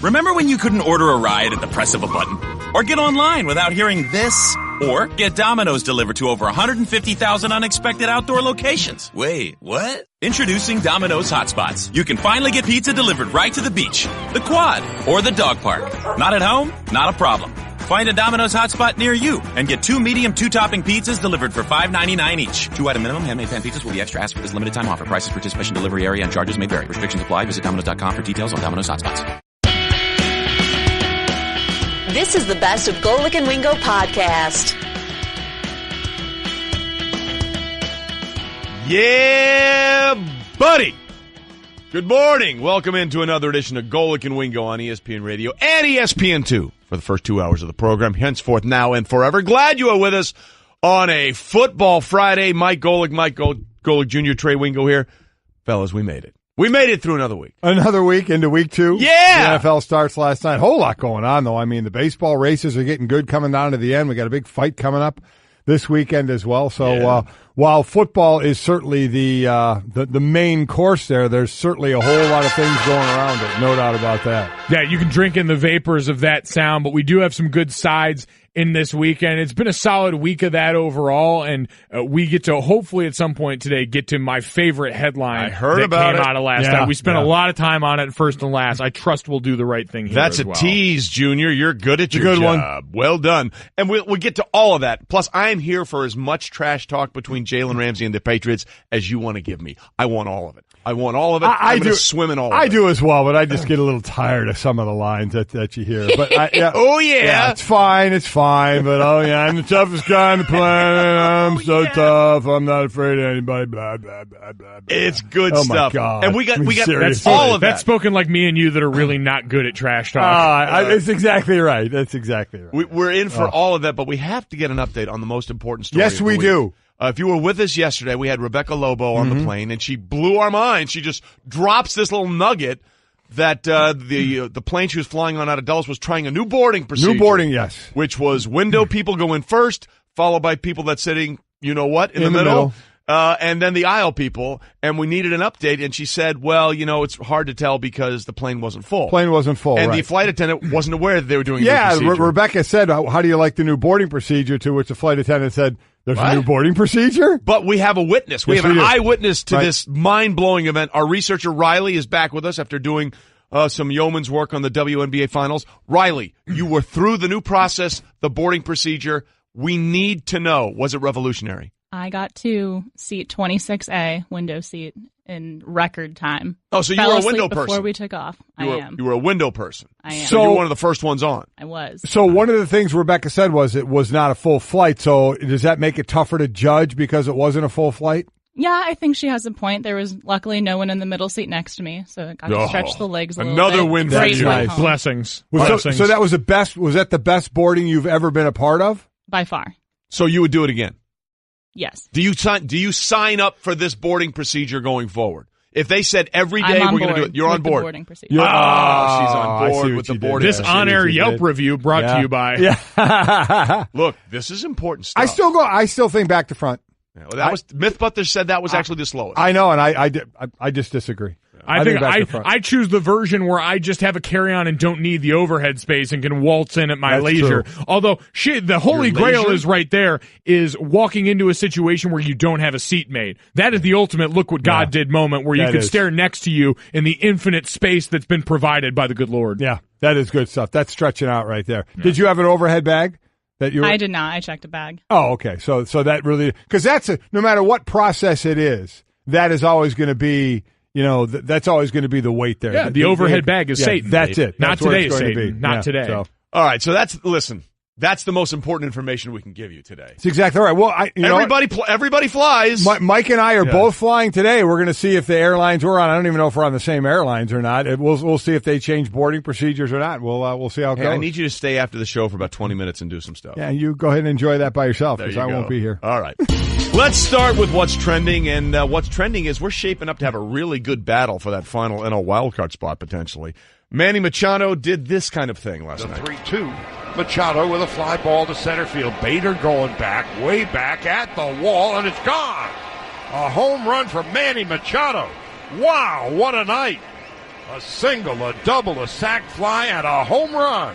Remember when you couldn't order a ride at the press of a button? Or get online without hearing this? Or get Domino's delivered to over 150,000 unexpected outdoor locations? Wait, what? Introducing Domino's Hotspots. You can finally get pizza delivered right to the beach, the quad, or the dog park. Not at home? Not a problem. Find a Domino's hotspot near you and get 2 medium 2-topping pizzas delivered for $5.99 each. 2-item minimum. Handmade pan pizzas will be extra. Ask for this limited time offer. Prices, participation, delivery area, and charges may vary. Restrictions apply. Visit Domino's.com for details on Domino's hotspots. This is the Best of Golic and Wingo podcast. Yeah, buddy. Good morning. Welcome into another edition of Golic and Wingo on ESPN Radio and ESPN2 for the first 2 hours of the program, henceforth, now, and forever. Glad you are with us on a Football Friday. Mike Golic Jr., Trey Wingo here. Fellas, we made it. We made it through another week. Another week into week 2. Yeah! The NFL starts last night. Whole lot going on, though. I mean, the baseball races are getting good coming down to the end. We got a big fight coming up this weekend as well. So while football is certainly the main course there's certainly a whole lot of things going around it. No doubt about that. Yeah, you can drink in the vapors of that sound, but we do have some good sides in this weekend. It's been a solid week of that overall, and we get to hopefully at some point today get to my favorite headline I heard that about came it. out of last night. We spent a lot of time on it first and last. I trust we'll do the right thing here. That's as a well. tease, Junior. You're good at your good job. one. Well done. And we'll get to all of that. Plus, I am here for as much trash talk between Jalen Ramsey and the Patriots as you want to give me. I want all of it. I'm going to swim in all of it. I do as well, but I just get a little tired of some of the lines that you hear. But Oh, yeah. it's fine. But I'm the toughest guy on the planet. I'm so tough. I'm not afraid of anybody. Blah blah blah blah. It's good Oh stuff. my God. And we got Seriously. all of that. That's spoken like me and you that are really not good at trash talk. It's exactly right. That's exactly right. We're in for all of that, but we have to get an update on the most important story. Yes, of the we week. do. If you were with us yesterday, we had Rebecca Lobo on the plane, and she blew our mind. She just drops this little nugget that the plane she was flying on out of Dulles was trying a new boarding procedure. New boarding, yes. Which was window people go in first, followed by people that's sitting, you know what, in the middle. And then the aisle people, and we needed an update, and she said, well, it's hard to tell because the plane wasn't full. And the flight attendant wasn't aware that they were doing a new procedure. Rebecca said, how do you like the new boarding procedure, to which the flight attendant said, there's a new boarding procedure? But we have a witness. We have an eyewitness to this mind-blowing event. Our researcher, Riley, is back with us after doing some yeoman's work on the WNBA Finals. Riley, you were through the new process, the boarding procedure. We need to know, was it revolutionary? I got to seat 26A, window seat, in record time. Oh, so you Fell were a asleep window person. before we took off. I am. You were a window person. I am. So you were one of the first ones on. I was. So one of the things Rebecca said was it was not a full flight. So does that make it tougher to judge because it wasn't a full flight? Yeah, I think she has a point. There was luckily no one in the middle seat next to me, so I got to stretch the legs a little Another bit. win for Great you. flight home. Blessings. So that was the best. Was that the best boarding you've ever been a part of? By far. So you would do it again? Yes. Do you sign up for this boarding procedure going forward? If they said every day we're going to do it, you're on board. The boarding procedure. She's on board with the boarding. This on-air Yelp review brought to you by. Yeah. Look, this is important stuff. I still think back to front. Yeah, well, that was Mythbusters said that was actually the slowest. I know, and I just disagree. I think I choose the version where I just have a carry-on and don't need the overhead space and can waltz in at my leisure. True. Although, the holy grail is right there, is walking into a situation where you don't have a seat made. That is the ultimate look what God did moment where you can stare next to you in the infinite space that's been provided by the good Lord. Yeah, that is good stuff. That's stretching out right there. Yeah. Did you have an overhead bag? I did not. I checked a bag. Oh, okay. So that really, because no matter what process it is, that is always going to be, that's always going to be the weight there. Yeah, the overhead bag is Satan. That's it. Not today, Satan. Not today. So. All right, so that's the most important information we can give you today. That's exactly right. Well, everybody flies. Mike and I are both flying today. We're going to see if the airlines we're on. I don't even know if we're on the same airlines or not. We'll see if they change boarding procedures or not. We'll see how it goes. I need you to stay after the show for about 20 minutes and do some stuff. Yeah, you go ahead and enjoy that by yourself because I won't be here. All right. Let's start with what's trending, and what's trending is we're shaping up to have a really good battle for that final NL wildcard spot potentially. Manny Machado did this kind of thing last night. 3-2. Machado with a fly ball to center field. Bader going back, way back at the wall, and it's gone. A home run for Manny Machado. Wow, what a night. A single, a double, a sac fly, and a home run.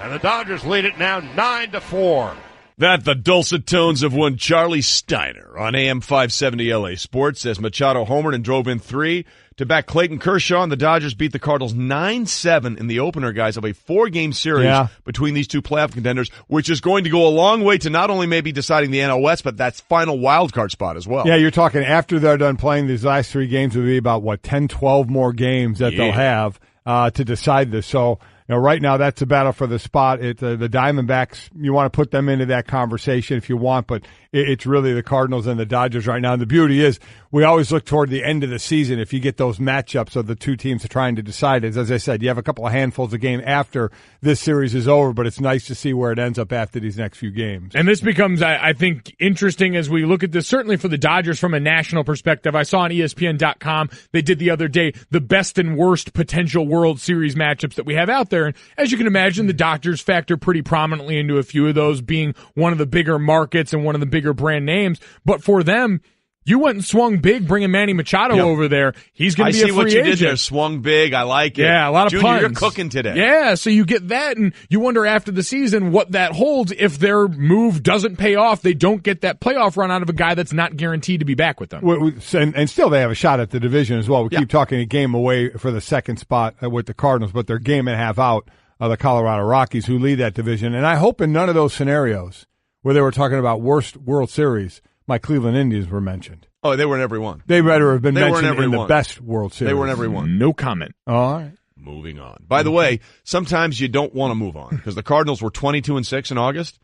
And the Dodgers lead it now 9-4. That the dulcet tones of one Charlie Steiner on AM 570 LA Sports as Machado homered and drove in 3 to back Clayton Kershaw, and the Dodgers beat the Cardinals 9-7 in the opener, guys, of a 4-game series between these two playoff contenders, which is going to go a long way to not only maybe deciding the NL West, but that final wild card spot as well. Yeah, you're talking after they're done playing these last 3 games, it'll be about, 10, 12 more games that they'll have to decide this. So, right now, that's a battle for the spot. The Diamondbacks, you want to put them into that conversation if you want, but it's really the Cardinals and the Dodgers right now. And the beauty is we always look toward the end of the season if you get those matchups of the two teams trying to decide. As I said, you have a couple of handfuls of game after this series is over, but it's nice to see where it ends up after these next few games. And this becomes, I think, interesting as we look at this, certainly for the Dodgers from a national perspective. I saw on ESPN.com, they did the other day, the best and worst potential World Series matchups that we have out there. And as you can imagine, the Dodgers factor pretty prominently into a few of those, being one of the bigger markets and one of the bigger brand names. But for them, you went and swung big bringing Manny Machado over there. He's going to be a free agent. I see what you did there. Swung big. I like it. Yeah, a lot of Junior, puns. You're cooking today. Yeah, so you get that, and you wonder after the season what that holds if their move doesn't pay off. They don't get that playoff run out of a guy that's not guaranteed to be back with them. And still they have a shot at the division as well. We keep talking a game away for the second spot with the Cardinals, but they're a game and a half out of the Colorado Rockies, who lead that division. And I hope in none of those scenarios where they were talking about worst World Series, my Cleveland Indians were mentioned. Oh, they were in every one. They better have been mentioned in the best World Series. They were in every one. No comment. All right. Moving on. By the way, sometimes you don't want to move on because the Cardinals were 22-6 in August.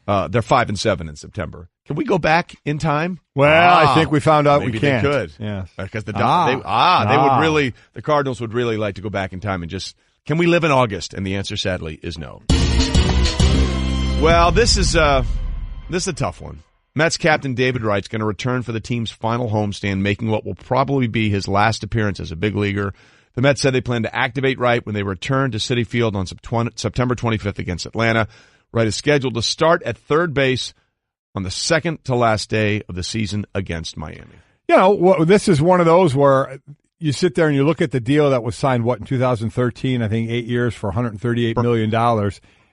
They're 5-7 in September. Can we go back in time? Well, I think we found out we can't. They could. Yes. Because they would really, the Cardinals would really like to go back in time and just, can we live in August? And the answer, sadly, is no. Well, this is a tough one. Mets captain David Wright's going to return for the team's final homestand, making what will probably be his last appearance as a big leaguer. The Mets said they plan to activate Wright when they return to Citi Field on September 25th against Atlanta. Wright is scheduled to start at third base on the second to last day of the season against Miami. This is one of those where you sit there and you look at the deal that was signed, in 2013, I think 8 years for $138 million.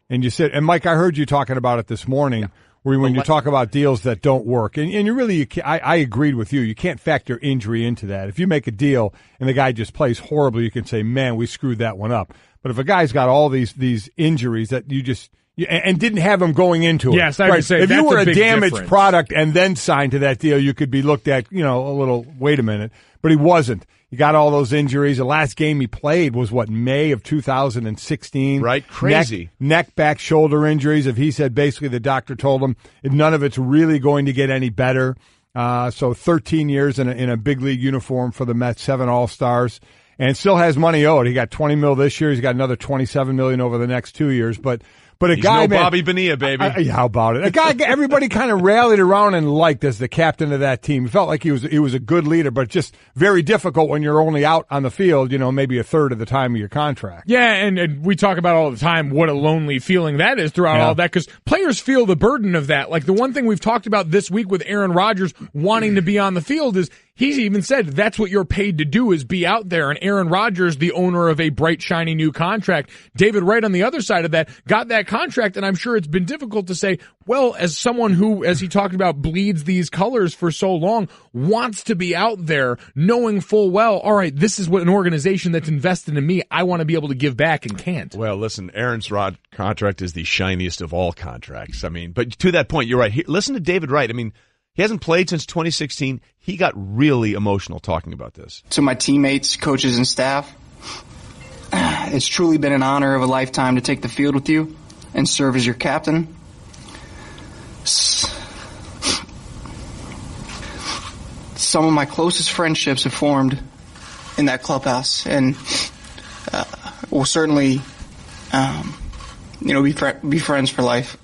And you sit, and Mike, I heard you talking about it this morning. When you talk about deals that don't work, and you really, I agreed with you. You can't factor injury into that. If you make a deal and the guy just plays horribly, you can say, man, we screwed that one up. But if a guy's got all these injuries that and didn't have him going into it. Yes, I would say if you were a damaged difference. product and then signed to that deal, you could be looked at, a little, wait a minute. But he wasn't. He got all those injuries. The last game he played was, May of 2016. Right, crazy. Neck, back, shoulder injuries. If he said basically the doctor told him none of it's really going to get any better. So 13 years in a big league uniform for the Mets, 7 All-Stars, and still has money owed. He got $20 million this year. He's got another $27 million over the next 2 years. But a He's guy, no Bobby Bonilla, baby. How about it? A guy everybody kind of rallied around and liked as the captain of that team. It felt like he was a good leader, but just very difficult when you're only out on the field, maybe a third of the time of your contract. Yeah, and we talk about all the time what a lonely feeling that is throughout all that, because players feel the burden of that. Like the one thing we've talked about this week with Aaron Rodgers wanting to be on the field is he's even said that's what you're paid to do, is be out there. And Aaron Rodgers, the owner of a bright, shiny new contract. David Wright on the other side of that got that contract, and I'm sure it's been difficult to say, well, as someone who, as he talked about, bleeds these colors for so long, wants to be out there knowing full well, all right, this is what an organization that's invested in me, I want to be able to give back and can't. Well, listen, Aaron's contract is the shiniest of all contracts. But to that point, you're right. Listen to David Wright. He hasn't played since 2016. He got really emotional talking about this. To my teammates, coaches, and staff, it's truly been an honor of a lifetime to take the field with you and serve as your captain. Some of my closest friendships have formed in that clubhouse, and we'll certainly, be friends for life.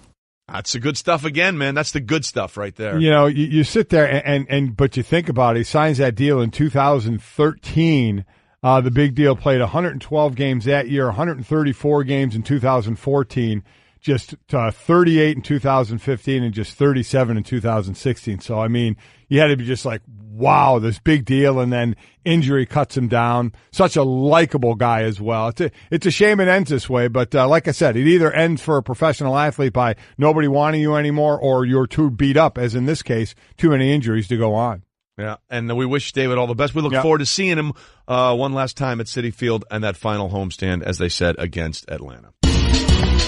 That's the good stuff again, man. That's the good stuff right there. You sit there but you think about it. He signs that deal in 2013. The big deal, played 112 games that year, 134 games in 2014. just 38 in 2015 and just 37 in 2016. So, I mean, you had to be just like, wow, this big deal, and then injury cuts him down. Such a likable guy as well. It's a shame it ends this way, but like I said, it either ends for a professional athlete by nobody wanting you anymore, or you're too beat up, as in this case, too many injuries to go on. Yeah, and we wish David all the best. We look forward to seeing him one last time at Citi Field and that final homestand, as they said, against Atlanta.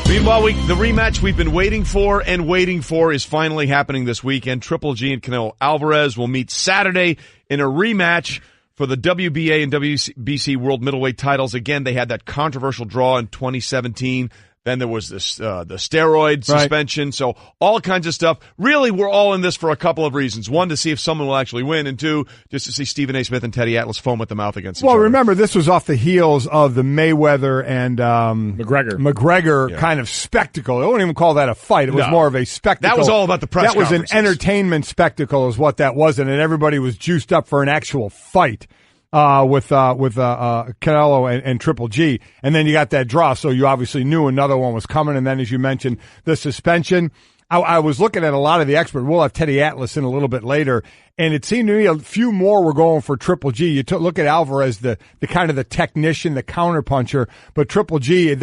Meanwhile, the rematch we've been waiting for is finally happening this weekend. Triple G and Canelo Alvarez will meet Saturday in a rematch for the WBA and WBC World Middleweight titles. Again, they had that controversial draw in 2017. Then there was this the steroid suspension, so all kinds of stuff. Really, we're all in this for a couple of reasons. One, to see if someone will actually win, and two, just to see Stephen A. Smith and Teddy Atlas foam at the mouth against each other. Well, remember, this was off the heels of the Mayweather and McGregor kind of spectacle. I wouldn't even call that a fight. It was more of a spectacle. That was all about the press conferences. That was an entertainment spectacle is what that was, and everybody was juiced up for an actual fight. With Canelo and Triple G. And then you got that draw, so you obviously knew another one was coming. And then, as you mentioned, the suspension. I was looking at a lot of the experts. We'll have Teddy Atlas in a little bit later. And it seemed to me a few more were going for Triple G. You look at Alvarez, the kind of the technician, the counterpuncher, but Triple G,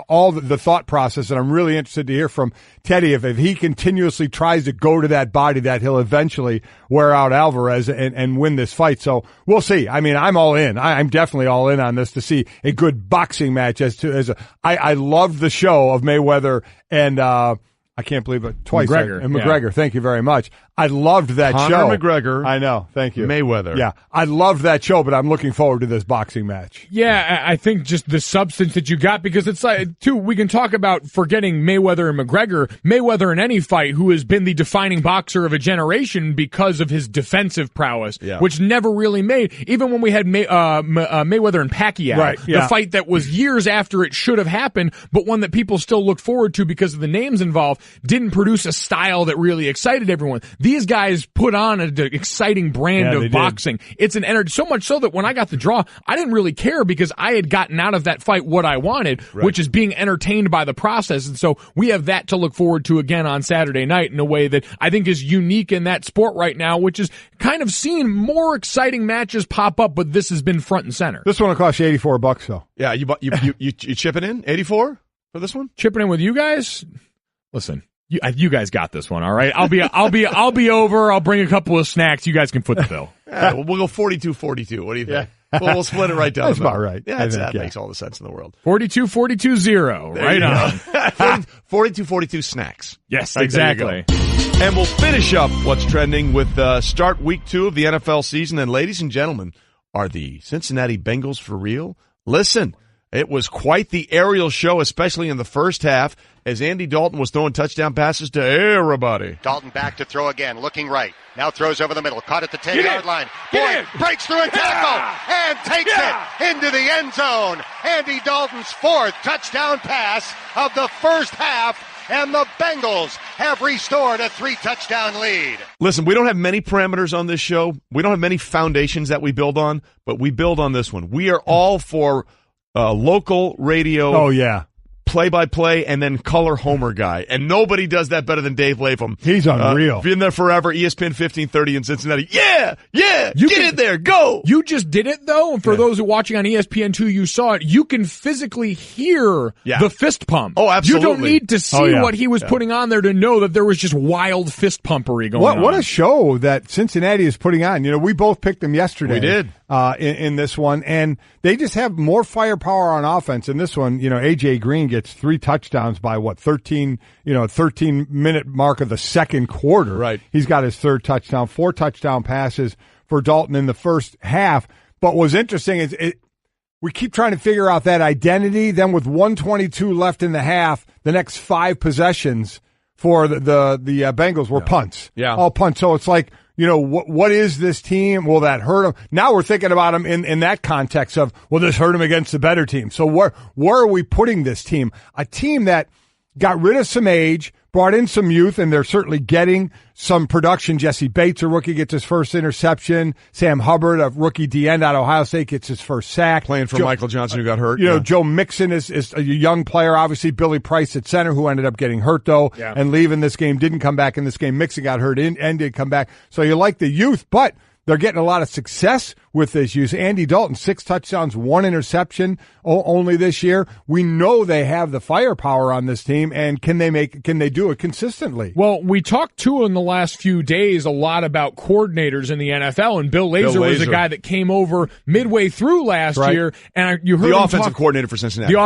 all the thought process, and I'm really interested to hear from Teddy if he continuously tries to go to that body, that he'll eventually wear out Alvarez and win this fight. So we'll see. I mean, I'm all in. I'm definitely all in on this to see a good boxing match. I loved the show of Mayweather and I can't believe it. Twice. McGregor. Thank you very much. I loved that show. McGregor. I know. Thank you. Mayweather. Yeah. I loved that show, but I'm looking forward to this boxing match. Yeah, I think just the substance that you got, because it's like, too, we can talk about forgetting Mayweather and McGregor. Mayweather in any fight, who has been the defining boxer of a generation because of his defensive prowess, which never really made, even when we had Mayweather and Pacquiao, the fight that was years after it should have happened, but one that people still look forward to because of the names involved, didn't produce a style that really excited everyone. These guys put on an exciting brand of boxing. It's an energy, so much so that when I got the draw, I didn't really care because I had gotten out of that fight what I wanted, which is being entertained by the process. And so we have that to look forward to again on Saturday night in a way that I think is unique in that sport right now, which is kind of seeing more exciting matches pop up, but this has been front and center. This one will cost you $84 though. Yeah, you chipping in 84 for this one? Chipping in with you guys? Listen. You guys got this one, all right? I'll be over. I'll bring a couple of snacks. You guys can foot the bill. We'll go 42-42. What do you think? We'll split it right down. That's about right. Yeah, that makes all the sense in the world. 42-42-0. Right on. 42-42 snacks. Yes, right, exactly. And we'll finish up what's trending with start week 2 of the NFL season. And ladies and gentlemen, are the Cincinnati Bengals for real? Listen. It was quite the aerial show, especially in the first half, as Andy Dalton was throwing touchdown passes to everybody. Dalton back to throw again, looking right. Now throws over the middle, caught at the 10-yard line. Boyd breaks through a tackle and takes it into the end zone. Andy Dalton's 4th touchdown pass of the first half, and the Bengals have restored a 3-touchdown lead. Listen, we don't have many parameters on this show. We don't have many foundations that we build on, but we build on this one. We are all for local radio. Oh, yeah. Play-by-play and then color homer guy. And nobody does that better than Dave Lapham. He's unreal. Been there forever. ESPN 1530 in Cincinnati. Yeah! Get in there. Go! You just did it, though. And for those who are watching on ESPN2, you saw it. You can physically hear the fist pump. Oh, absolutely. You don't need to see what he was putting on there to know that there was just wild fist pumpery going on. What a show that Cincinnati is putting on. You know, we both picked them yesterday. We did. In this one. And they just have more firepower on offense. In this one, A.J. Green gets 3 touchdowns by 13-minute mark of the second quarter. Right. He's got his 3rd touchdown, 4 touchdown passes for Dalton in the first half. But what's interesting is we keep trying to figure out that identity. Then with 1:22 left in the half, the next 5 possessions for the Bengals were punts. Yeah. All punts. So it's like, what is this team? Will that hurt them? Now we're thinking about them in that context of, will this hurt them against the better team? So where are we putting this team? A team that got rid of some age, brought in some youth, and they're certainly getting some production. Jesse Bates, a rookie, gets his first interception. Sam Hubbard, a rookie D-end out of Ohio State, gets his first sack. Playing for Michael Johnson, who got hurt. Joe Mixon is a young player. Obviously, Billy Price at center, who ended up getting hurt, though, and leaving this game. Didn't come back in this game. Mixon got hurt and did come back. So you like the youth, but they're getting a lot of success with this use. Andy Dalton, 6 touchdowns, 1 interception only this year. We know they have the firepower on this team, and can they do it consistently? Well, we talked too in the last few days a lot about coordinators in the NFL, and Bill Lazor was a guy that came over midway through last year, and you heard the offensive coordinator for Cincinnati. The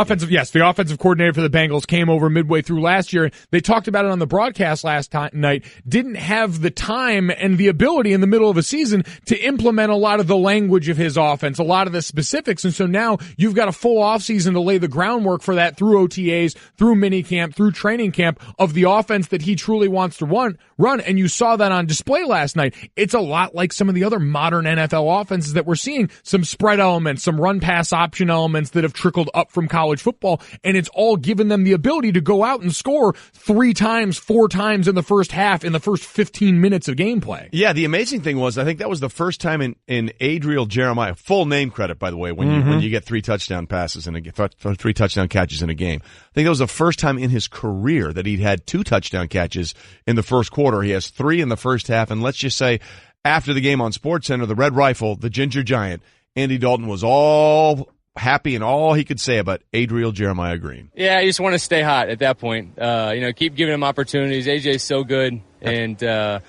offensive coordinator for the Bengals came over midway through last year. They talked about it on the broadcast last night. Didn't have the time and the ability in the middle of a season to implement a lot of the language of his offense, a lot of the specifics. And so now you've got a full offseason to lay the groundwork for that through OTAs, through minicamp, through training camp of the offense that he truly wants to run. And you saw that on display last night. It's a lot like some of the other modern NFL offenses that we're seeing, some spread elements, some run pass option elements that have trickled up from college football. And it's all given them the ability to go out and score 3 times, 4 times in the first half, in the first 15 minutes of gameplay. Yeah, the amazing thing was, I think that was the first time in Adriel Jeremiah, full name credit, by the way, when you get 3 touchdown passes and 3 touchdown catches in a game. I think that was the first time in his career that he'd had 2 touchdown catches in the first quarter. He has 3 in the first half, and let's just say after the game on SportsCenter, the Red Rifle, the Ginger Giant, Andy Dalton was all happy and all he could say about Adriel Jeremiah Green. Yeah, you just want to stay hot at that point. Keep giving him opportunities. AJ's so good, and the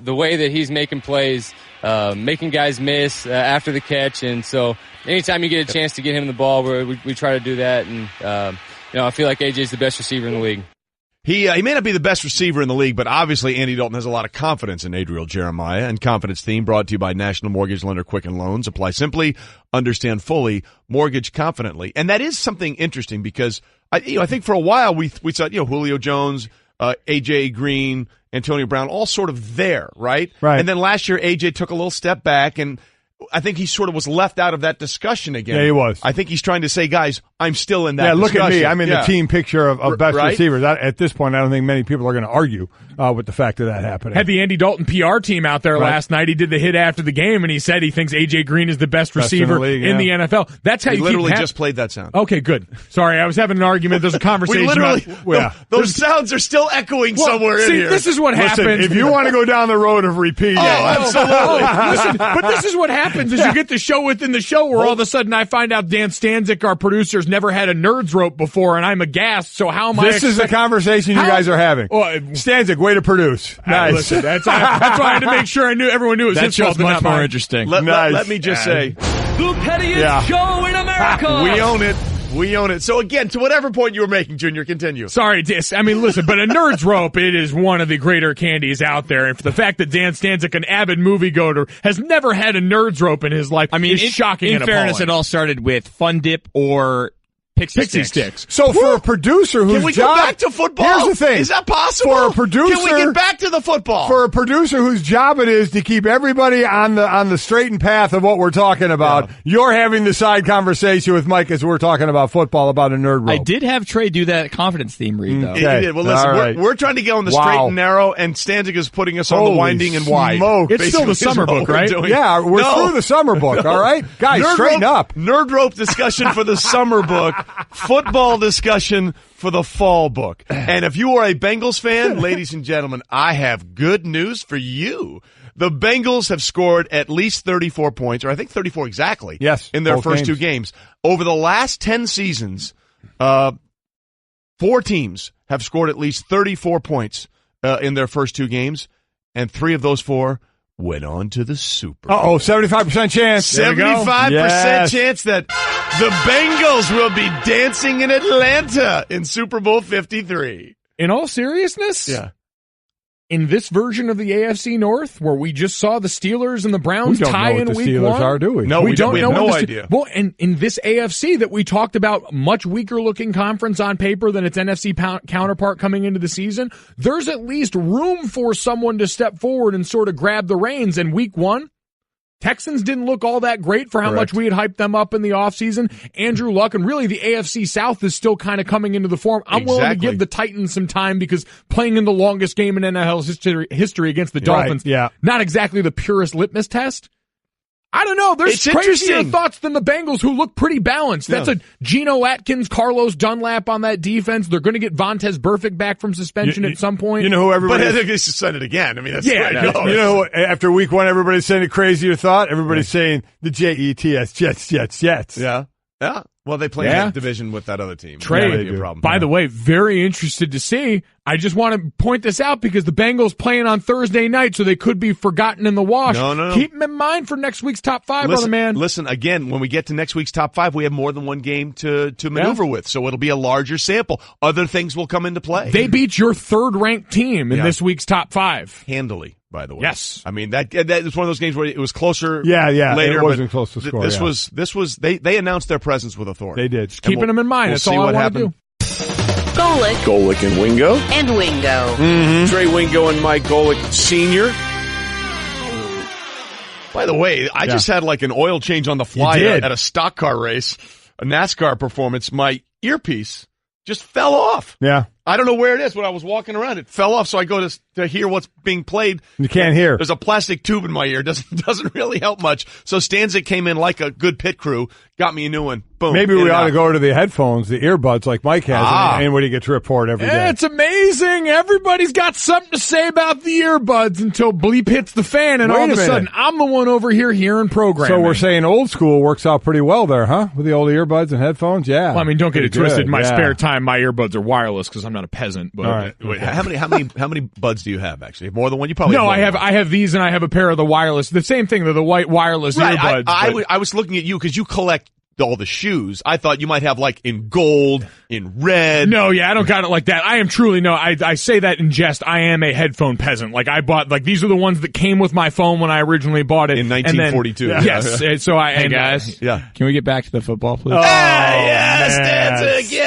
way that he's making plays, making guys miss after the catch, and so anytime you get a chance to get him the ball, we try to do that. And I feel like AJ's the best receiver in the league. He may not be the best receiver in the league, but obviously Andy Dalton has a lot of confidence in Adriel Jeremiah. And Confidence Theme brought to you by National Mortgage Lender Quicken Loans. Apply simply, understand fully, mortgage confidently. And that is something interesting because I think for a while we thought Julio Jones, AJ Green, Antonio Brown, all sort of there, right? Right. And then last year AJ took a little step back, and I think he sort of was left out of that discussion again. Yeah, he was. I think he's trying to say, guys, I'm still in that discussion. Look at me. I'm in the team picture of best receivers. At this point, I don't think many people are going to argue with the fact of that happening. Had the Andy Dalton PR team out there last night. He did the hit after the game, and he said he thinks A.J. Green is the best receiver in the NFL. That's how you literally just played that sound. Okay, good. Sorry, I was having an argument. There's a conversation. Those sounds are still echoing somewhere in here. This is what happens. If you want to go down the road of repeating. Listen, but this is what happens is you get the show within the show where all of a sudden I find out Dan Stanzik, our producer, has never had a Nerds rope before, and I'm aghast. So how am I? This is the conversation you guys are having. Stanzik, way to produce. Nice. Listen, that's why I had to make sure everyone knew it was his fault. That's much more interesting. Let me just say, the pettiest show in America. We own it. We own it. So again, to whatever point you were making, Junior, continue. Sorry, listen, but a Nerds rope, it is one of the greater candies out there. And for the fact that Dan Stanzik, an avid moviegoer, has never had a Nerds rope in his life, is shocking and appalling. In fairness, it all started with Fun Dip or Pixie sticks. So for a producer whose Can we go back to football? Here's the thing. Is that possible? For a producer, can we get back to the football? For a producer whose job it is to keep everybody on the straightened path of what we're talking about, you're having the side conversation with Mike as we're talking about football, about a nerd rope. I did have Trey do that confidence theme read, though. Okay. He did. Well, listen, we're trying to get on the straight and narrow, and Stanzik is putting us on the winding and wide. It's still the summer book, right? Yeah, we're through the summer book, all right? Guys, straighten up. Nerd rope discussion for the summer book. Football discussion for the fall book. And if you are a Bengals fan, ladies and gentlemen, I have good news for you. The Bengals have scored at least 34 points, or I think 34 exactly, in their first 2 games. Over the last 10 seasons, 4 teams have scored at least 34 points in their first 2 games, and 3 of those 4 went on to the Super Bowl. 75% chance. 75% chance that the Bengals will be dancing in Atlanta in Super Bowl 53. In all seriousness? Yeah. In this version of the AFC North, where we just saw the Steelers and the Browns tie in week 1? We don't know what the Steelers are, do we? No, we don't know. We have no idea. Well, and in this AFC that we talked about, much weaker looking conference on paper than its NFC counterpart coming into the season, there's at least room for someone to step forward and sort of grab the reins. And week 1, Texans didn't look all that great for how much we had hyped them up in the offseason. Andrew Luck, and really the AFC South is still kind of coming into the form. I'm willing to give the Titans some time because playing in the longest game in NFL's history against the Dolphins, not exactly the purest litmus test. I don't know. There's crazier thoughts than the Bengals, who look pretty balanced. That's a Geno Atkins, Carlos Dunlap on that defense. They're going to get Vontaze Burfict back from suspension at some point. You know who everybody... But I think they suspended again. I mean, that's great. You know, after week one, everybody's saying a crazier thought. Everybody's saying the Jets, Jets. Yeah. Yeah. Well, they play in that division with that other team. Trey, by the way, very interested to see. I just want to point this out because the Bengals playing on Thursday night, so they could be forgotten in the wash. No. Keep them in mind for next week's top 5, brother man. Listen, again, when we get to next week's top 5, we have more than one game to maneuver with, so it'll be a larger sample. Other things will come into play. They beat your third-ranked team in this week's top 5. Handily, by the way. Yes. I mean, that was one of those games where it was closer Later, later. it wasn't close to score. This was they announced their presence with authority. They did. Just keeping them in mind. That's all I want to do. Golic and Wingo. And Wingo. Mm-hmm. Trey Wingo and Mike Golic Sr. By the way, I just had like an oil change on the fly at a stock car race, a NASCAR performance. My earpiece just fell off. Yeah. I don't know where it is. When I was walking around, it fell off, so I go to hear what's being played. You can't hear. There's a plastic tube in my ear. Doesn't really help much. So Stanzik came in like a good pit crew, got me a new one. Boom. Maybe we ought to go to the headphones, the earbuds like Mike has, and when he gets to report every day. It's amazing. Everybody's got something to say about the earbuds until bleep hits the fan, and all of a sudden, I'm the one over here hearing programming. So we're saying old school works out pretty well there, huh? With the old earbuds and headphones? Yeah. Well, I mean, don't get it twisted. In my spare time, my earbuds are wireless because I'm not a peasant. But all right. Wait, how many buds do you have, actually? More than one? You probably No, I have these, and I have a pair of the wireless. The same thing, the white wireless earbuds. I was looking at you because you collect all the shoes. I thought you might have like in gold, in red. No, I don't got it like that. I am truly I say that in jest. I am a headphone peasant. Like I bought these are the ones that came with my phone when I originally bought it in 1942. Yes. So hey guys, can we get back to the football, please? Oh, yes, Stanzik.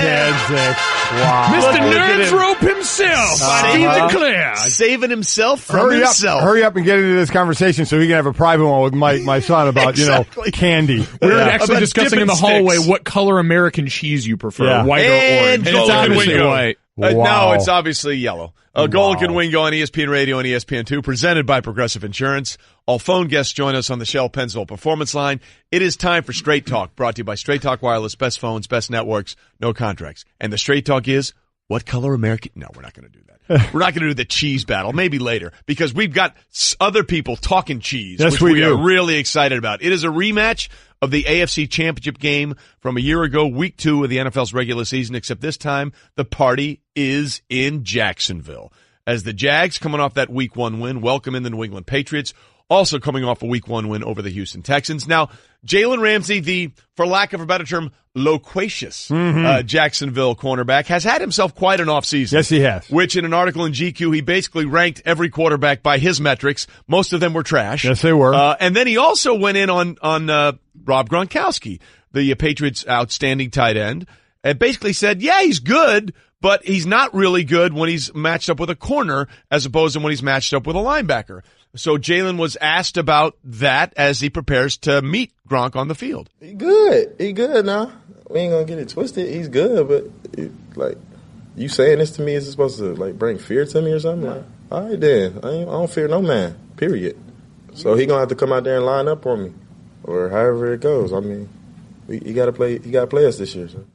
Wow. Mr. Nerds Rope himself, Steve DeClaire, saving himself from himself. Hurry up and get into this conversation so we can have a private one with my son about candy. We were actually discussing in the hallway what color American cheese you prefer, white or orange. And it's obviously white. No, it's obviously yellow. Golic and Wingo on ESPN Radio and ESPN2, presented by Progressive Insurance. All phone guests join us on the Shell Pennzoil Performance Line. It is time for Straight Talk, brought to you by Straight Talk Wireless, best phones, best networks, no contracts. And the Straight Talk is, what color American... No, we're not going to do that. We're not going to do the cheese battle, maybe later, because we've got other people talking cheese, which we are really excited about. It is a rematch of the AFC Championship game from a year ago, week 2 of the NFL's regular season, except this time the party is in Jacksonville. As the Jags, coming off that week 1 win, welcome in the New England Patriots, also coming off a week 1 win over the Houston Texans. Now, Jalen Ramsey, the, for lack of a better term, loquacious Jacksonville cornerback, has had himself quite an offseason. Yes, he has. Which, in an article in GQ, he basically ranked every quarterback by his metrics. Most of them were trash. Yes, they were. And then he also went in on Rob Gronkowski, the Patriots' outstanding tight end, and basically said, yeah, he's good, but he's not really good when he's matched up with a corner as opposed to when he's matched up with a linebacker. So Jalen was asked about that as he prepares to meet Gronk on the field. He good. He good now. We ain't going to get it twisted. He's good, but, you saying this to me, is it supposed to, bring fear to me or something? Like, all right, then. I don't fear no man, period. So he going to have to come out there and line up on me or however it goes. I mean, he got to play us this year, so.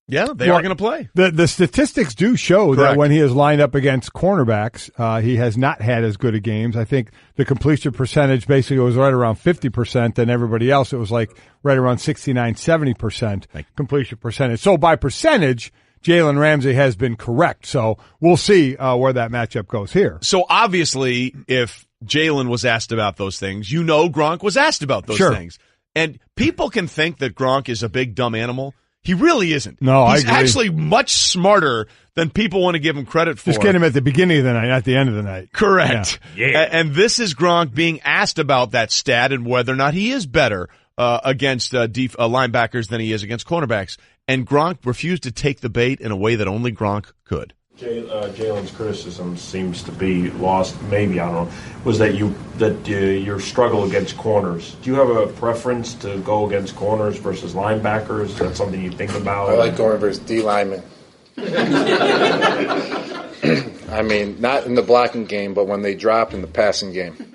Yeah, they are going to play. The statistics do show that when he has lined up against cornerbacks, he has not had as good of games. I think the completion percentage basically was right around 50%, and everybody else it was right around 69, 70% completion percentage. So by percentage, Jalen Ramsey has been correct. So we'll see where that matchup goes here. So obviously, if Jalen was asked about those things, Gronk was asked about those things. And people can think that Gronk is a big, dumb animal. He really isn't. No, He's I agree. actually much smarter than people want to give him credit for. Just get him at the beginning of the night, not at the end of the night. Correct. Yeah. And this is Gronk being asked about that stat and whether or not he is better against linebackers than he is against cornerbacks. And Gronk refused to take the bait in a way that only Gronk could. Jalen's criticism seems to be lost. Maybe, I don't know. Was that your struggle against corners? Do you have a preference to go against corners versus linebackers? Is that something you think about? I like going versus D linemen. I mean, not in the blocking game, but when they drop in the passing game.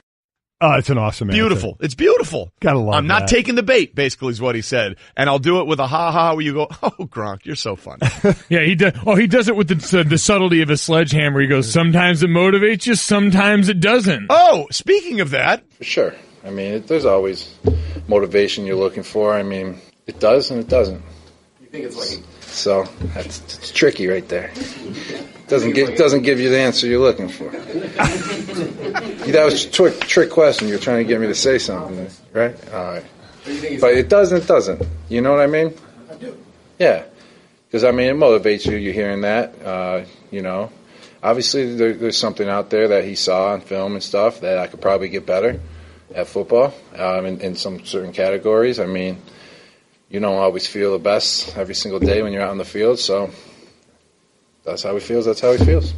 Oh, it's an awesome answer. Beautiful. It's beautiful. Gotta love I'm not that. taking the bait, basically, is what he said. And I'll do it with a ha-ha where you go, oh, Gronk, you're so funny. Yeah, he does. Oh, he does it with the subtlety of a sledgehammer. He goes, sometimes it motivates you, sometimes it doesn't. Oh, speaking of that. For sure. I mean, there's always motivation you're looking for. I mean, it does and it doesn't. You think it's like... So, it's tricky right there. Doesn't give you the answer you're looking for. That was a trick question. You're trying to get me to say something, right? All right. But it does and it doesn't. You know what I mean? I do. Yeah. Because, I mean, it motivates you. You're hearing that. You know, obviously there's something out there that he saw on film and stuff that I could probably get better at football in some certain categories. I mean, you don't always feel the best every single day when you're out on the field, so that's how he feels. That's how he feels.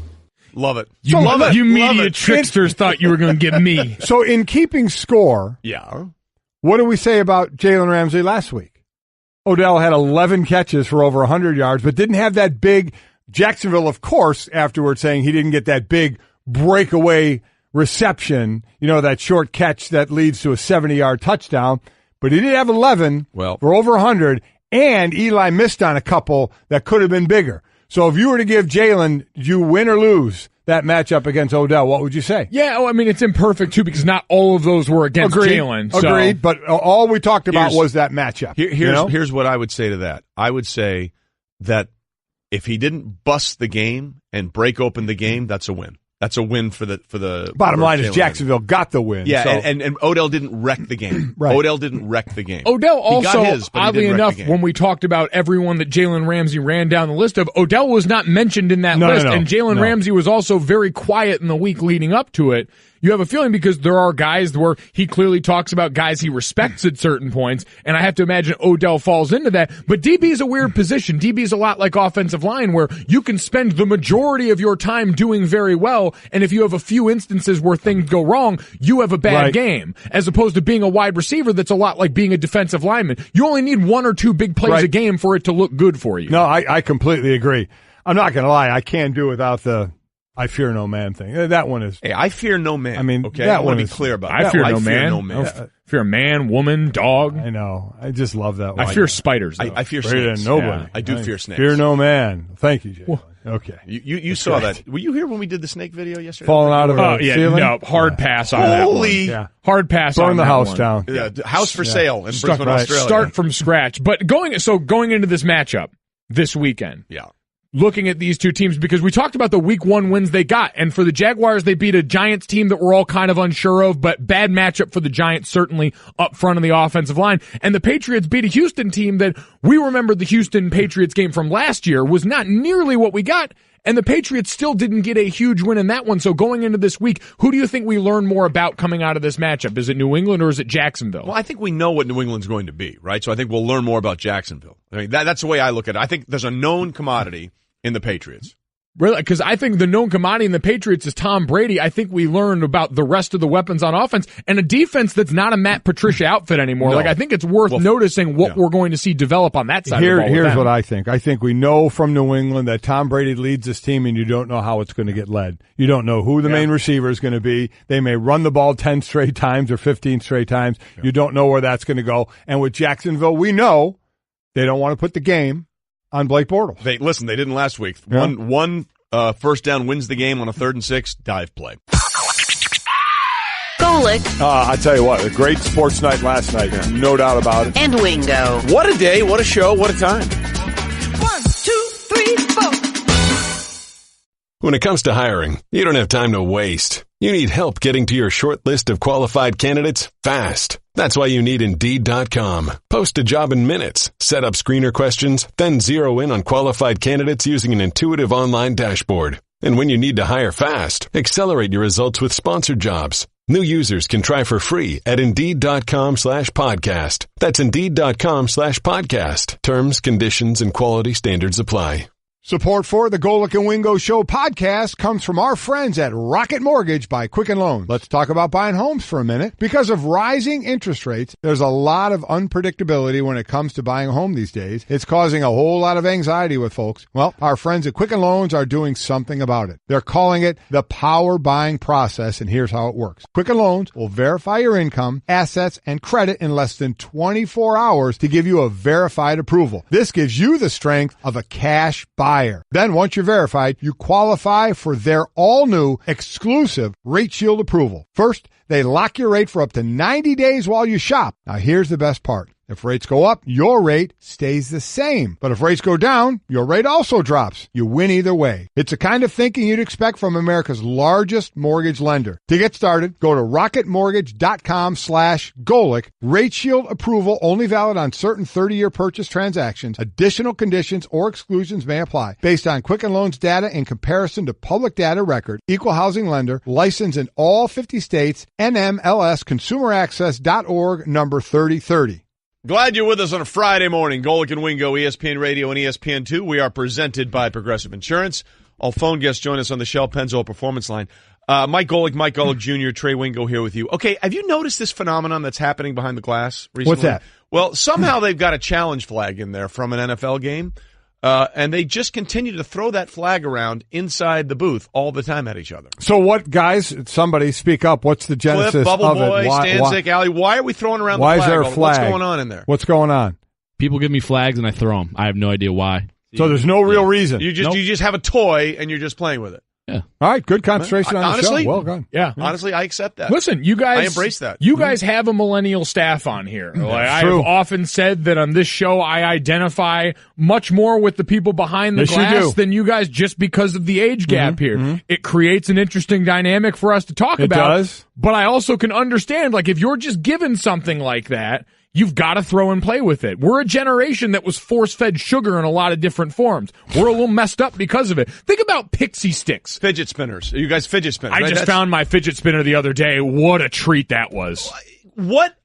Love it. You media tricksters thought you were going to get me. So in keeping score, what do we say about Jalen Ramsey last week? Odell had 11 catches for over 100 yards, but didn't have that big Jacksonville, of course, afterwards saying he didn't get that big breakaway reception, you know, that short catch that leads to a 70-yard touchdown. But he did have 11 for over 100, and Eli missed on a couple that could have been bigger. So if you were to give Jalen, you win or lose that matchup against Odell, what would you say? Yeah, I mean, it's imperfect, too, because not all of those were against Jalen. So. Agreed, but all we talked about was that matchup. Here's what I would say to that. I would say that if he didn't bust the game and break open the game, that's a win. That's a win for the bottom line is Jacksonville got the win. Yeah, so. and Odell didn't wreck the game. Right. Odell didn't wreck the game. Odell also, oddly enough, when when we talked about everyone that Jalen Ramsey ran down the list of, Odell was not mentioned in that list, and Jalen Ramsey was also very quiet in the week leading up to it. You have a feeling because there are guys where he clearly talks about guys he respects at certain points, and I have to imagine Odell falls into that. But DB is a weird position. DB is a lot like offensive line where you can spend the majority of your time doing very well, and if you have a few instances where things go wrong, you have a bad game, as opposed to being a wide receiver that's a lot like being a defensive lineman. You only need one or two big plays a game for it to look good for you. No, I completely agree. I'm not going to lie. I can't do without the I fear no man thing. That one is. Hey, I fear no man. I mean, okay, that I want to is be clear about I that. fear I no fear man. no man. I fear man, woman, dog. I know. I just love that one. I fear spiders, though. I fear snakes. Nobody. Yeah, I do fear snakes. Fear no man. Thank you, Jay. Okay. You saw that. Were you here when we did the snake video yesterday? Falling out of the ceiling? No, hard pass on that one. Yeah. Hard pass Burn on the that house one. down. Yeah, house for sale in Brisbane, Australia. Start from scratch. But going into this matchup this weekend. Yeah. Looking at these two teams, because we talked about the week 1 wins they got, and for the Jaguars, they beat a Giants team that we're all kind of unsure of, but bad matchup for the Giants, certainly up front of the offensive line. And the Patriots beat a Houston team that we remember the Houston Patriots game from last year was not nearly what we got, and the Patriots still didn't get a huge win in that one. So going into this week, who do you think we learn more about coming out of this matchup? Is it New England or is it Jacksonville? Well, I think we know what New England's going to be, right? So I think we'll learn more about Jacksonville. I mean, that's the way I look at it. I think there's a known commodity in the Patriots. Really? Because I think the known commodity in the Patriots is Tom Brady. I think we learned about the rest of the weapons on offense and a defense that's not a Matt Patricia outfit anymore. No. Like, I think it's worth noticing what we're going to see develop on that side of the ball. Here's what I think. I think we know from New England that Tom Brady leads this team, and you don't know how it's going to get led. You don't know who the main receiver is going to be. They may run the ball 10 straight times or 15 straight times. Yeah. You don't know where that's going to go. And with Jacksonville, we know they don't want to put the game on Blake Bortles. They didn't last week. Yeah. One first down wins the game on a 3rd and 6 dive play. Golic. I tell you what, a great sports night last night. Yeah. No doubt about it. And Wingo. What a day, what a show, what a time. 1, 2, 3, 4. When it comes to hiring, you don't have time to waste. You need help getting to your short list of qualified candidates fast. That's why you need Indeed.com. Post a job in minutes, set up screener questions, then zero in on qualified candidates using an intuitive online dashboard. And when you need to hire fast, accelerate your results with sponsored jobs. New users can try for free at Indeed.com/podcast. That's Indeed.com/podcast. Terms, conditions, and quality standards apply. Support for the Golic and Wingo Show podcast comes from our friends at Rocket Mortgage by Quicken Loans. Let's talk about buying homes for a minute. Because of rising interest rates, there's a lot of unpredictability when it comes to buying a home these days. It's causing a whole lot of anxiety with folks. Well, our friends at Quicken Loans are doing something about it. They're calling it the power buying process, and here's how it works. Quicken Loans will verify your income, assets, and credit in less than 24 hours to give you a verified approval. This gives you the strength of a cash buyer. Then, once you're verified, you qualify for their all-new exclusive Rate Shield approval. First, they lock your rate for up to 90 days while you shop. Now, here's the best part. If rates go up, your rate stays the same. But if rates go down, your rate also drops. You win either way. It's the kind of thinking you'd expect from America's largest mortgage lender. To get started, go to rocketmortgage.com/Golic. Rate Shield approval only valid on certain 30-year purchase transactions. Additional conditions or exclusions may apply. Based on Quicken Loans data in comparison to public data record. Equal housing lender. Licensed in all 50 states. NMLSconsumeraccess.org number 3030. Glad you're with us on a Friday morning. Golic and Wingo, ESPN Radio and ESPN2. We are presented by Progressive Insurance. All phone guests join us on the Shell Pennzoil Performance Line. Mike Golic Jr., Trey Wingo here with you. Okay, have you noticed this phenomenon that's happening behind the glass recently? What's that? Well, somehow they've got a challenge flag in there from an NFL game, and they just continue to throw that flag around inside the booth all the time at each other. So what, guys, somebody speak up. What's the genesis Cliff, Bubble of Boy, it? Stanzik, Allie, why are we throwing around the flag? Why is there a flag? What's going on in there? What's going on? People give me flags and I throw them. I have no idea why. So there's no real reason. You just have a toy and you're just playing with it. Yeah. All right, good concentration on the show. Well done. Yeah. Honestly, I accept that. Listen, you guys, I embrace that. You guys have a millennial staff on here. Like, I have often said that on this show, I identify much more with the people behind the glass than you guys, just because of the age gap here. Mm-hmm. It creates an interesting dynamic for us to talk about. It does. But I also can understand, like, if you're just given something like that, you've got to throw and play with it. We're a generation that was force-fed sugar in a lot of different forms. We're a little messed up because of it. Think about pixie sticks. Fidget spinners. You guys fidget spinners, I just found my fidget spinner the other day. What a treat that was. What?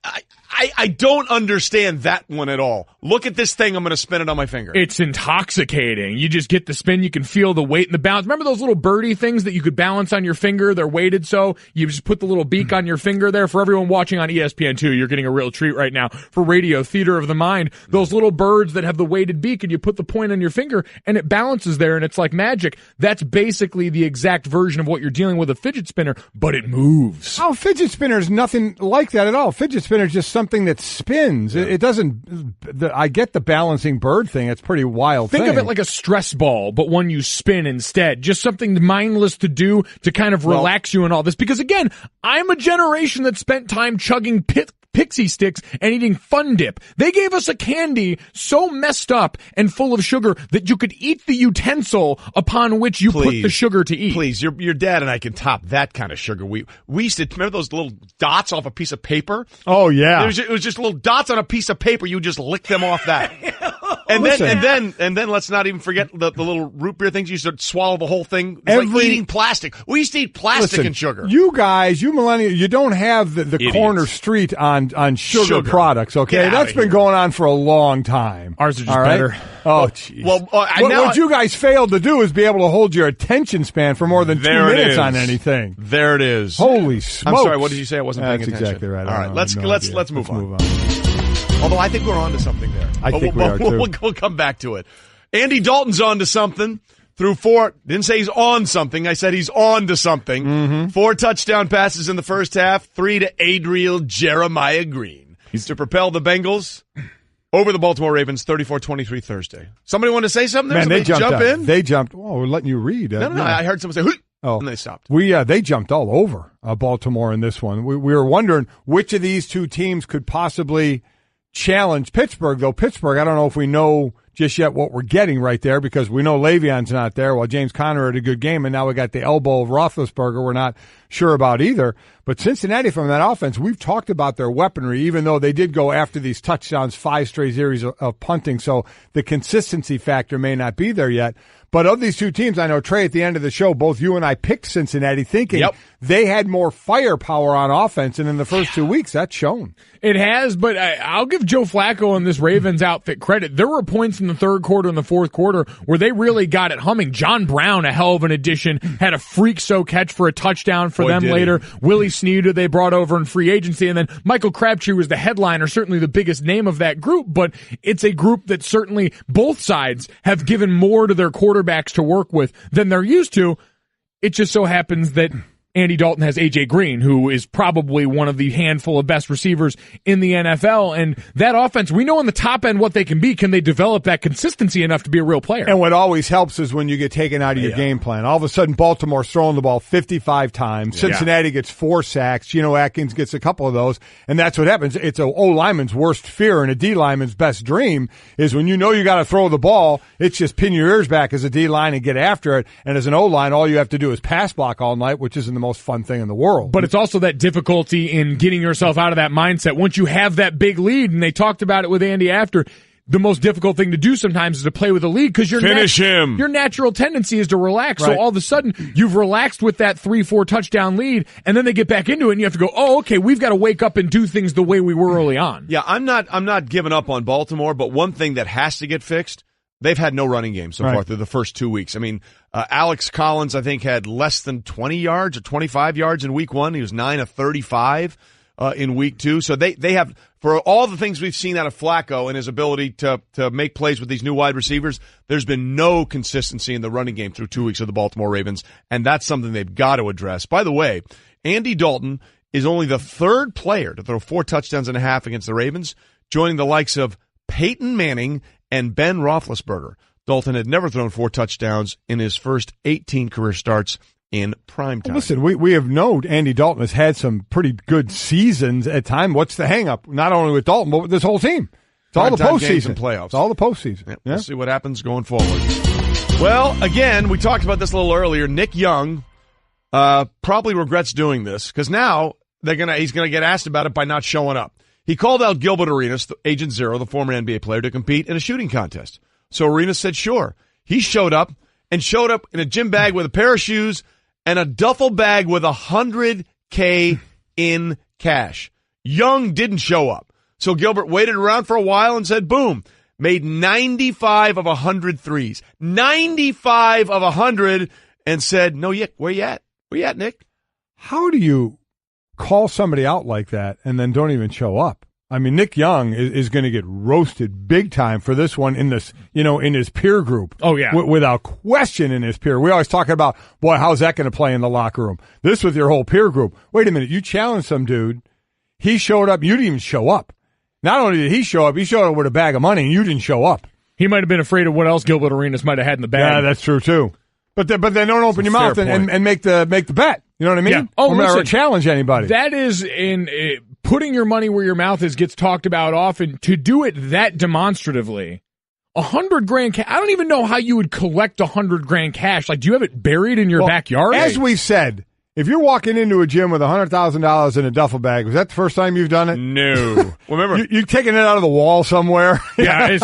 I don't understand that one at all. Look at this thing. I'm going to spin it on my finger. It's intoxicating. You just get the spin. You can feel the weight and the balance. Remember those little birdie things that you could balance on your finger? They're weighted, so you just put the little beak on your finger there. For everyone watching on ESPN2, you're getting a real treat right now for Radio Theater of the Mind. Those little birds that have the weighted beak, and you put the point on your finger, and it balances there, and it's like magic. That's basically the exact version of what you're dealing with a fidget spinner, but it moves. Oh, fidget spinner is nothing like that at all. Fidget spinner is just something that spins. Yeah. It doesn't. I get the balancing bird thing. It's pretty wild. Think of it like a stress ball, but one you spin instead. Just something mindless to do to kind of relax you and all this. Because again, I'm a generation that spent time chugging pixie sticks and eating Fun Dip. They gave us a candy so messed up and full of sugar that you could eat the utensil upon which you put the sugar to eat. Please, your dad and I can top that kind of sugar. We used to remember those little dots off a piece of paper. Oh yeah, it was just little dots on a piece of paper. You just lick them off that. And then let's not even forget the little root beer things. You used to swallow the whole thing. It's like eating plastic. We used to eat plastic and sugar. You guys, you millennials, you don't have the corner street on sugar products, okay? That's been going on for a long time. Ours are just better. Oh, jeez. Well, what you guys failed to do is be able to hold your attention span for more than 2 minutes on anything. There it is. Holy smokes. I'm sorry, what did you say? I wasn't paying attention. That's exactly right. All right, let's move on. Although I think we're on to something there. I think we are, too. We'll come back to it. Andy Dalton's on to something. Threw 4, didn't say he's on something. I said he's on to something. Mm-hmm. 4 touchdown passes in the first half, 3 to Adriel Jeremiah Green. He's to propel the Bengals over the Baltimore Ravens 34-23 Thursday. Somebody want to say something? Man, they jumped jump in? They jumped. Oh, we're letting you read. No, I heard someone say, "Hoo!" And they stopped. They jumped all over Baltimore in this one. We were wondering which of these two teams could possibly challenge Pittsburgh, though Pittsburgh, I don't know if we know just yet what we're getting right there, because we know Le'Veon's not there. Well, James Conner had a good game, and now we got the elbow of Roethlisberger we're not sure about either. But Cincinnati, from that offense, we've talked about their weaponry, even though they did go after these touchdowns, 5 straight series of punting, so the consistency factor may not be there yet. But of these two teams, I know, Trey, at the end of the show, both you and I picked Cincinnati thinking they had more firepower on offense, and in the first 2 weeks, that's shown. It has, but I'll give Joe Flacco and this Ravens outfit credit. There were points in the third quarter and the fourth quarter where they really got it humming. John Brown, a hell of an addition, had a freak-show catch for a touchdown for them later. Willie Snead, they brought over in free agency, and then Michael Crabtree was the headliner, certainly the biggest name of that group, but it's a group that certainly both sides have given more to their quarterbacks to work with than they're used to. It just so happens that Andy Dalton has A.J. Green, who is probably one of the handful of best receivers in the NFL. And that offense, we know on the top end what they can be. Can they develop that consistency enough to be a real player? And what always helps is when you get taken out of your game plan. All of a sudden, Baltimore's throwing the ball 55 times. Cincinnati gets 4 sacks. Geno Atkins gets a couple of those. And that's what happens. It's a O-lineman's worst fear and a D-lineman's best dream is when you know you got to throw the ball, it's just pin your ears back as a D-line and get after it. And as an O-line, all you have to do is pass block all night, which isn't the most fun thing in the world. But it's also that difficulty in getting yourself out of that mindset. Once you have that big lead, and they talked about it with Andy after, the most difficult thing to do sometimes is to play with a lead because your natural tendency is to relax. Right. So all of a sudden, you've relaxed with that 3-4 touchdown lead, and then they get back into it, and you have to go, oh, okay, we've got to wake up and do things the way we were early on. Yeah, I'm not giving up on Baltimore, but one thing that has to get fixed, they've had no running game so far through the first 2 weeks. I mean, Alex Collins, I think, had less than 20 yards or 25 yards in week 1. He was 9 of 35 in week 2. So they have, for all the things we've seen out of Flacco and his ability to make plays with these new wide receivers, there's been no consistency in the running game through 2 weeks of the Baltimore Ravens, and that's something they've got to address. By the way, Andy Dalton is only the third player to throw 4 touchdowns and a half against the Ravens, joining the likes of Peyton Manning and Ben Roethlisberger. Dalton had never thrown 4 touchdowns in his first 18 career starts in prime time. Listen, we have known Andy Dalton has had some pretty good seasons at time. What's the hang-up? Not only with Dalton, but with this whole team. It's all the postseason. Playoffs. It's all the postseason. Yeah. We'll see what happens going forward. Well, again, we talked about this a little earlier. Nick Young probably regrets doing this because now he's going to get asked about it by not showing up. He called out Gilbert Arenas, Agent Zero, the former NBA player, to compete in a shooting contest. So Arenas said, sure. He showed up in a gym bag with a pair of shoes and a duffel bag with $100K in cash. Young didn't show up. So Gilbert waited around for a while and said, boom, made 95 of 100 threes. 95 of 100 and said, no, where you at? Where you at, Nick? How do you call somebody out like that and then don't even show up? I mean, Nick Young is going to get roasted big time for this one in this, in his peer group. Oh, yeah. Without question in his peer. We always talk about, boy, how's that going to play in the locker room? This with your whole peer group. Wait a minute. You challenged some dude. He showed up. You didn't even show up. Not only did he show up with a bag of money, and you didn't show up. He might have been afraid of what else Gilbert Arenas might have had in the bag. Yeah, that's true, too. But then don't open your mouth and make the bet. You know what I mean? Yeah. Oh, or challenge anybody. That is putting your money where your mouth is gets talked about often. To do it that demonstratively, $100,000 I don't even know how you would collect $100,000 cash. Like, do you have it buried in your backyard? As we said, if you're walking into a gym with $100,000 in a duffel bag, was that the first time you've done it? No. Remember, you're taking it out of the wall somewhere. Yeah,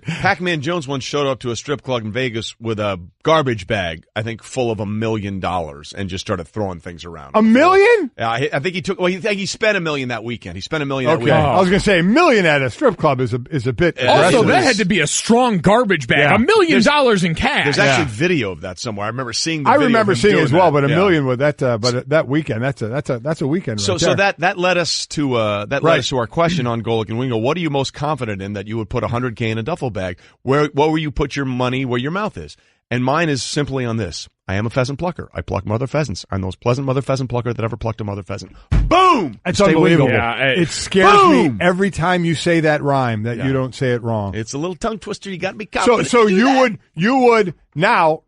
Pac-Man Jones once showed up to a strip club in Vegas with a garbage bag, I think, full of $1 million, and just started throwing things around. $1 million? Yeah, I think he spent $1 million that weekend. He spent $1 million that weekend. I was going to say $1 million at a strip club is a bit. Also, that had to be a strong garbage bag. $1 million in cash. There's actually video of that somewhere. I remember seeing the video. I remember seeing it as well, but $1 million with that. But that weekend, that's a weekend. So that led us to led us to our question on Golic and Wingo. What are you most confident in that you would put $100K in a duffel bag? What will you put your money where your mouth is? And mine is simply on this. I am a pheasant plucker. I pluck mother pheasants. I'm the most pleasant mother pheasant plucker that ever plucked a mother pheasant. Boom! It's unbelievable. Yeah, it scares me every time you say that rhyme that you don't say it wrong. It's a little tongue twister. You got to be confident. So you would now.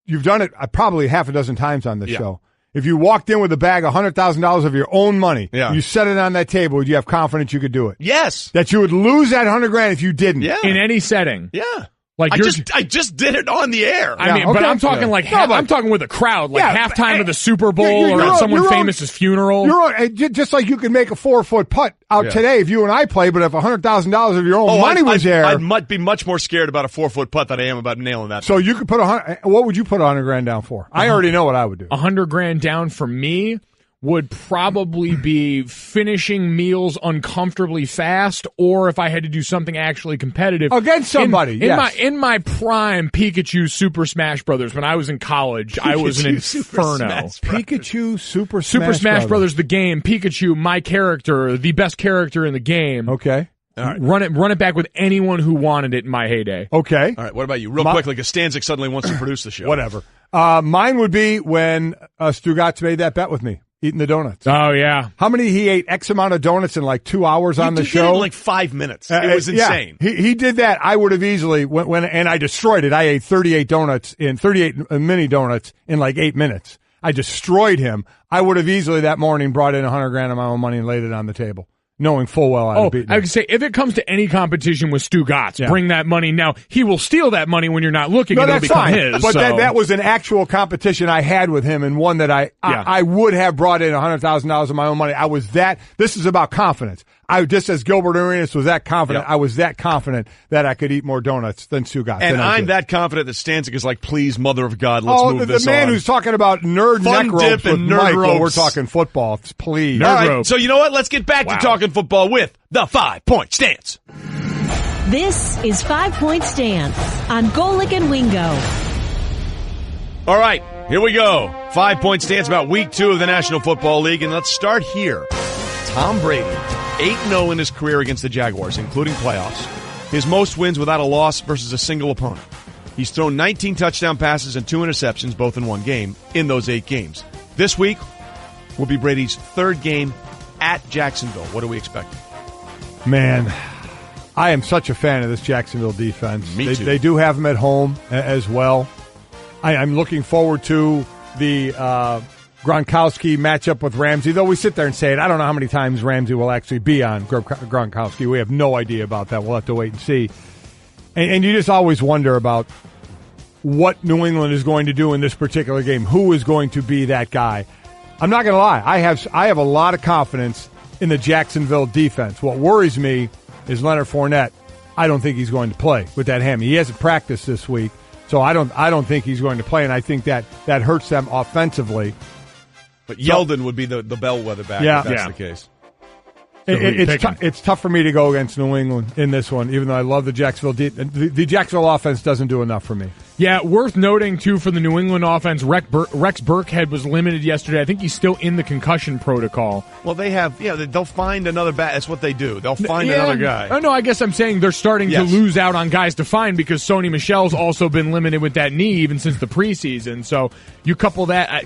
You've done it probably half a dozen times on this show. If you walked in with a bag of $100,000 of your own money, you set it on that table, would you have confidence you could do it? Yes. That you would lose that $100,000 if you didn't? Yeah. In any setting? Yeah. Like I just did it on the air. I mean, but I'm talking I'm talking with a crowd, like halftime of the Super Bowl or at someone famous's funeral. Just like you could make a 4-foot putt out today if you and I play, but if $100,000 of your own money was there, I'd be much more scared about a 4-foot putt than I am about nailing that. So you could put what would you put $100,000 down for? I already know what I would do. $100,000 down for me would probably be finishing meals uncomfortably fast, or if I had to do something actually competitive against somebody. In my prime Pikachu Super Smash Brothers, when I was in college, I was an inferno. Pikachu Super Smash Brothers, the game. Pikachu, my character, the best character in the game. Okay. All right. Run it back with anyone who wanted it in my heyday. Okay. All right. What about you? Real quick, like a Stanzik suddenly wants to produce the show. Whatever. Mine would be when Stugatz made that bet with me. Eating the donuts. Oh, yeah. How many? He ate X amount of donuts in like 2 hours on the show. He did it in like 5 minutes. It was insane. Yeah, he did that. I would have easily, and I destroyed it. I ate 38 mini donuts in like 8 minutes. I destroyed him. I would have easily that morning brought in $100,000 of my own money and laid it on the table, knowing full well I'd have beaten him. I would say, if it comes to any competition with Stugatz, bring that money. Now, he will steal that money when you're not looking, and it'll become his. But that was an actual competition I had with him, and one that I would have brought in $100,000 of my own money. This is about confidence. Just as Gilbert Arenas was that confident, I was that confident that I could eat more donuts than Stugatz. And I'm that confident that Stanzik is like, please, mother of God, let's move this on. The man who's talking about nerd Fun neck ropes with Mike when we're talking football. Please. All right, so you know what? Let's get back to talking football with the 5-point stance. This is 5-Point Stance on Golic and Wingo. All right, here we go. 5-point stance about week 2 of the National Football League, and let's start here. Tom Brady, 8-0 in his career against the Jaguars, including playoffs. His most wins without a loss versus a single opponent. He's thrown 19 touchdown passes and 2 interceptions, both in one game, in those 8 games. This week will be Brady's 3rd game at Jacksonville. What are we expecting? Man, I am such a fan of this Jacksonville defense. Me too. They do have him at home as well. I'm looking forward to the Gronkowski matchup with Ramsey, though we sit there and say it. I don't know how many times Ramsey will actually be on Gronkowski. We have no idea about that. We'll have to wait and see. And you just always wonder about what New England is going to do in this particular game. Who is going to be that guy? I'm not going to lie. I have a lot of confidence in the Jacksonville defense. What worries me is Leonard Fournette. I don't think he's going to play with that hammy. He hasn't practiced this week, so I don't think he's going to play, and I think that hurts them offensively. But Yeldon would be the bellwether back if that's the case. It's tough for me to go against New England in this one, even though I love the Jacksonville. The Jacksonville offense doesn't do enough for me. Yeah, worth noting, too, for the New England offense, Rex Burkhead was limited yesterday. I think he's still in the concussion protocol. Well, they'll find another bat. That's what they do. They'll find another guy. Oh, no, I guess I'm saying they're starting to lose out on guys to find because Sony Michel's also been limited with that knee even since the preseason. So you couple that...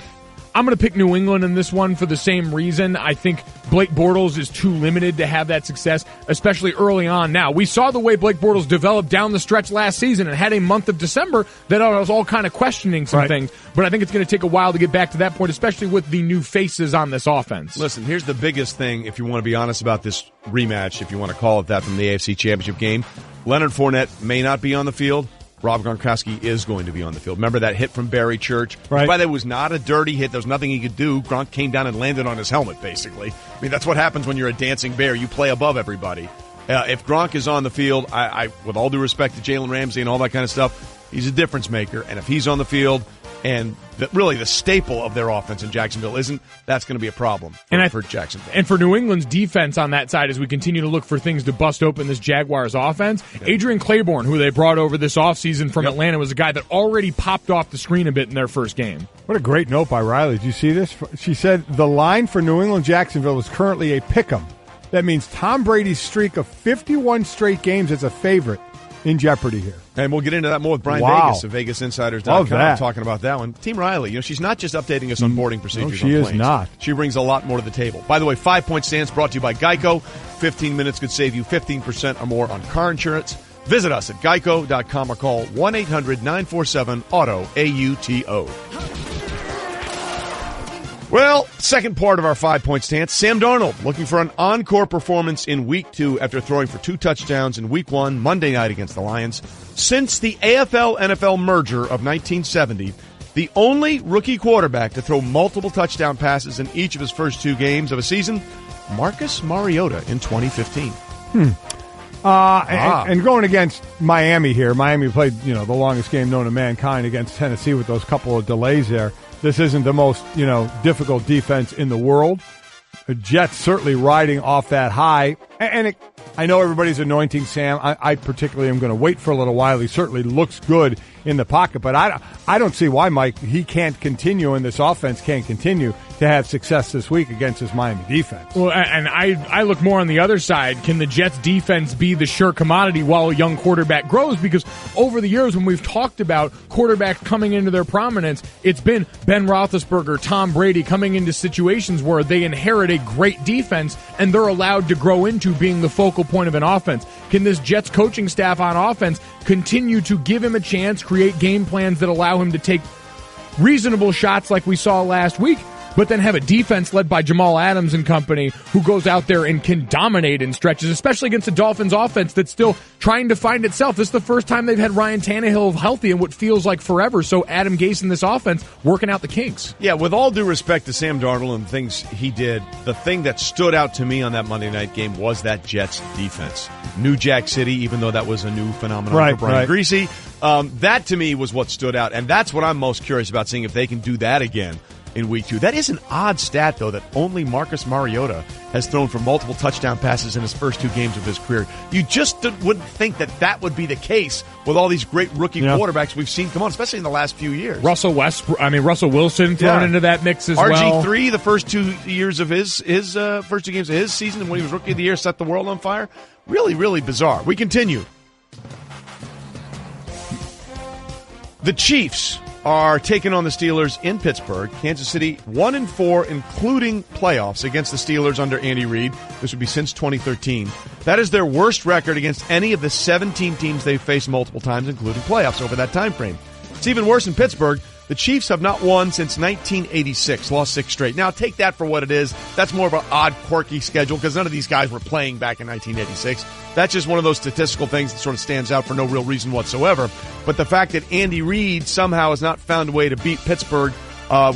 I'm going to pick New England in this one for the same reason. I think Blake Bortles is too limited to have that success, especially early on. Now, we saw the way Blake Bortles developed down the stretch last season and had a month of December that I was all kind of questioning some things. But I think it's going to take a while to get back to that point, especially with the new faces on this offense. Listen, here's the biggest thing, if you want to be honest about this rematch, if you want to call it that, from the AFC Championship game. Leonard Fournette may not be on the field. Rob Gronkowski is going to be on the field. Remember that hit from Barry Church? Right. By the way, it was not a dirty hit. There was nothing he could do. Gronk came down and landed on his helmet, basically. I mean, that's what happens when you're a dancing bear. You play above everybody. If Gronk is on the field, I with all due respect to Jalen Ramsey and all that kind of stuff, he's a difference maker. And if he's on the field, and really the staple of their offense in Jacksonville isn't, that's going to be a problem for Jacksonville. And for New England's defense on that side, as we continue to look for things to bust open this Jaguars offense, Adrian Claiborne, who they brought over this offseason from Atlanta, was a guy that already popped off the screen a bit in their first game. What a great note by Riley. Did you see this? She said the line for New England-Jacksonville is currently a pick'em. That means Tom Brady's streak of 51 straight games as a favorite in jeopardy here. And we'll get into that more with Brian Vegas of VegasInsiders.com talking about that one. Team Riley, she's not just updating us on boarding procedures. No, she is not. She brings a lot more to the table. By the way, 5-point stance brought to you by Geico. 15 minutes could save you 15% or more on car insurance. Visit us at geico.com or call 1-800-947-AUTO, AUTO. Well, second part of our 5-point stance, Sam Darnold looking for an encore performance in Week 2 after throwing for 2 touchdowns in Week 1, Monday night against the Lions. Since the AFL-NFL merger of 1970, the only rookie quarterback to throw multiple touchdown passes in each of his first 2 games of a season, Marcus Mariota in 2015. And going against Miami here, Miami played, the longest game known to mankind against Tennessee with those couple of delays there. This isn't the most, difficult defense in the world. The Jets certainly riding off that high. And I know everybody's anointing Sam. I particularly am going to wait for a little while. He certainly looks good in the pocket, but I don't see why, Mike, he can't continue and this offense can't continue to have success this week against his Miami defense. Well, and I look more on the other side. Can the Jets defense be the sure commodity while a young quarterback grows? Because over the years when we've talked about quarterbacks coming into their prominence, it's been Ben Roethlisberger, Tom Brady coming into situations where they inherit a great defense and they're allowed to grow into being the focal point of an offense. Can this Jets coaching staff on offense continue to give him a chance, create game plans that allow him to take reasonable shots like we saw last week, but then have a defense led by Jamal Adams and company who goes out there and can dominate in stretches, especially against the Dolphins offense that's still trying to find itself. This is the first time they've had Ryan Tannehill healthy in what feels like forever, so Adam Gase in this offense working out the kinks. Yeah, with all due respect to Sam Darnold and the things he did, the thing that stood out to me on that Monday night game was that Jets defense. New Jack City, even though that was a new phenomenon for Brian Griese. That to me was what stood out, and that's what I'm most curious about, seeing if they can do that again in Week 2. That is an odd stat, though, that only Marcus Mariota has thrown for multiple touchdown passes in his first 2 games of his career. You just wouldn't think that would be the case with all these great rookie quarterbacks we've seen come on, especially in the last few years. Russell Wilson thrown into that mix as well. RG3, the first 2 years of his first 2 games of his season, and when he was Rookie of the Year, set the world on fire. Really, really bizarre. We continue. The Chiefs are taking on the Steelers in Pittsburgh. Kansas City 1-4, including playoffs against the Steelers under Andy Reid. This would be since 2013. That is their worst record against any of the 17 teams they've faced multiple times, including playoffs over that time frame. It's even worse in Pittsburgh. The Chiefs have not won since 1986, lost 6 straight. Now, take that for what it is. That's more of an odd, quirky schedule because none of these guys were playing back in 1986. That's just one of those statistical things that sort of stands out for no real reason whatsoever. But the fact that Andy Reid somehow has not found a way to beat Pittsburgh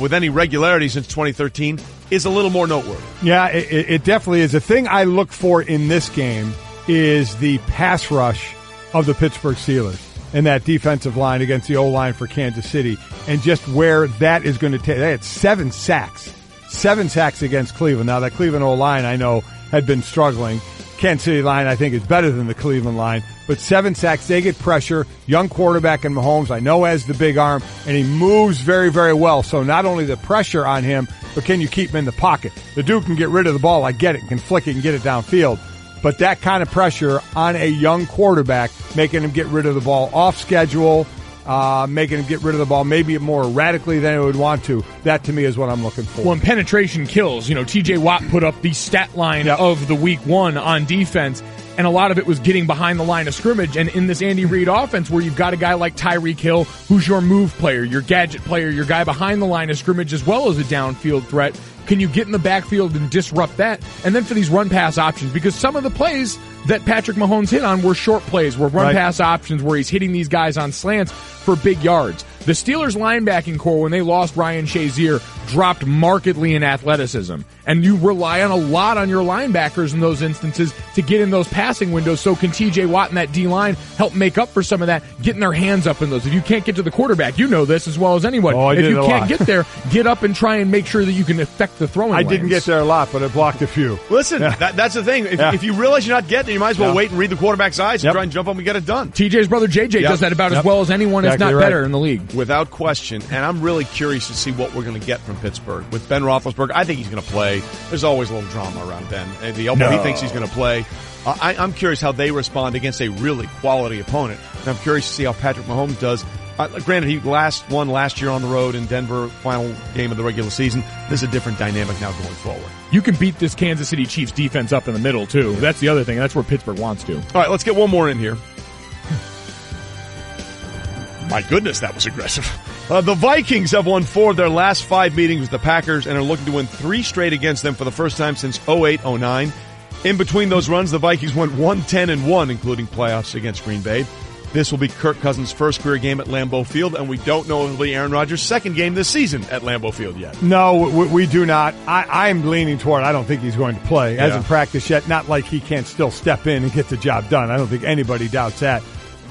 with any regularity since 2013 is a little more noteworthy. Yeah, it definitely is. The thing I look for in this game is the pass rush of the Pittsburgh Steelers and that defensive line against the O-line for Kansas City, and just where that is going to take. They had 7 sacks. 7 sacks against Cleveland. Now, that Cleveland O-line, I know, had been struggling. Kansas City line, I think, is better than the Cleveland line. But 7 sacks, they get pressure. Young quarterback in Mahomes, I know, has the big arm, and he moves very, very well. So not only the pressure on him, but can you keep him in the pocket? The dude can get rid of the ball. I get it. Can flick it and get it downfield. But that kind of pressure on a young quarterback, making him get rid of the ball off schedule, making him get rid of the ball maybe more erratically than he would want to, that to me is what I'm looking for. Well, and penetration kills. TJ Watt put up the stat line of the Week 1 on defense, and a lot of it was getting behind the line of scrimmage. And in this Andy Reid offense, where you've got a guy like Tyreek Hill, who's your move player, your gadget player, your guy behind the line of scrimmage as well as a downfield threat, can you get in the backfield and disrupt that? And then for these run-pass options, because some of the plays that Patrick Mahomes hit on were short plays, were run-pass options where he's hitting these guys on slants for big yards. The Steelers' linebacking core, when they lost Ryan Shazier, dropped markedly in athleticism. And you rely on a lot on your linebackers in those instances to get in those passing windows. So can TJ Watt and that D-line help make up for some of that, getting their hands up in those? If you can't get to the quarterback, you know this as well as anyone. If you can't get there, get up and try and make sure that you can affect the throwing lanes. I didn't get there a lot, but I blocked a few. Listen, that's the thing. If you realize you're not getting there, you might as well wait and read the quarterback's eyes and try and jump up and get it done. TJ's brother JJ does that about as well as anyone, if not better, in the league. Without question. And I'm really curious to see what we're going to get from Pittsburgh. With Ben Roethlisberger, I think he's going to play. There's always a little drama around Ben. He thinks he's going to play. I'm curious how they respond against a really quality opponent. And I'm curious to see how Patrick Mahomes does. Granted, he won last year on the road in Denver, final game of the regular season. This is a different dynamic now going forward. You can beat this Kansas City Chiefs defense up in the middle, too. That's the other thing. That's where Pittsburgh wants to. All right, let's get one more in here. My goodness, that was aggressive. The Vikings have won 4 of their last 5 meetings with the Packers and are looking to win 3 straight against them for the first time since 08-09. In between those runs, the Vikings went 1-10-1, including playoffs against Green Bay. This will be Kirk Cousins' first career game at Lambeau Field, and we don't know if it will be Aaron Rodgers' second game this season at Lambeau Field yet. No, we do not. I'm leaning toward I don't think he's going to play. Hasn't practiced yet. Not like he can't still step in and get the job done. I don't think anybody doubts that.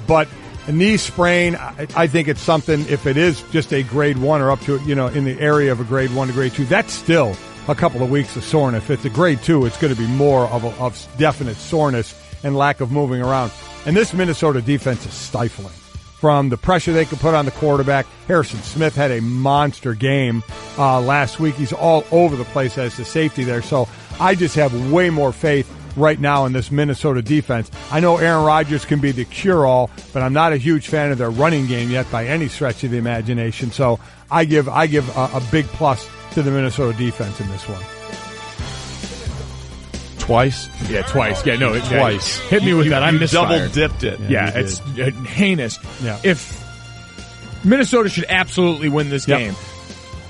But a knee sprain, I think it's something, if it is just a grade 1 or up to, in the area of a grade 1 to grade 2, that's still a couple of weeks of soreness. If it's a grade 2, it's going to be more of definite soreness and lack of moving around. And this Minnesota defense is stifling. From the pressure they could put on the quarterback, Harrison Smith had a monster game last week. He's all over the place as the safety there. So I just have way more faith right now in this Minnesota defense. I know Aaron Rodgers can be the cure-all, but I'm not a huge fan of their running game yet by any stretch of the imagination. So I give a big plus to the Minnesota defense in this one. Twice? Yeah, twice. Yeah, no, twice. Hit me with that. I misfired. Double-dipped it. Yeah, it's heinous. Yeah. If Minnesota should absolutely win this game,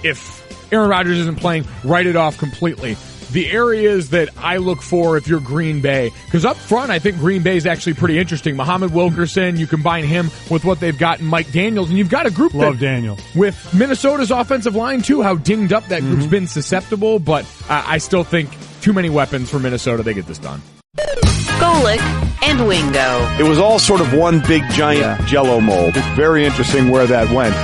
if Aaron Rodgers isn't playing, write it off completely. The areas that I look for if you're Green Bay, because up front I think Green Bay is actually pretty interesting. Muhammad Wilkerson, you combine him with what they've got in Mike Daniels, and you've got a group Daniel. With Minnesota's offensive line too, how dinged up that group's been susceptible, but I still think too many weapons for Minnesota. They get this done. Golic and Wingo. It was all sort of one big giant Jell-O mold. It's very interesting where that went.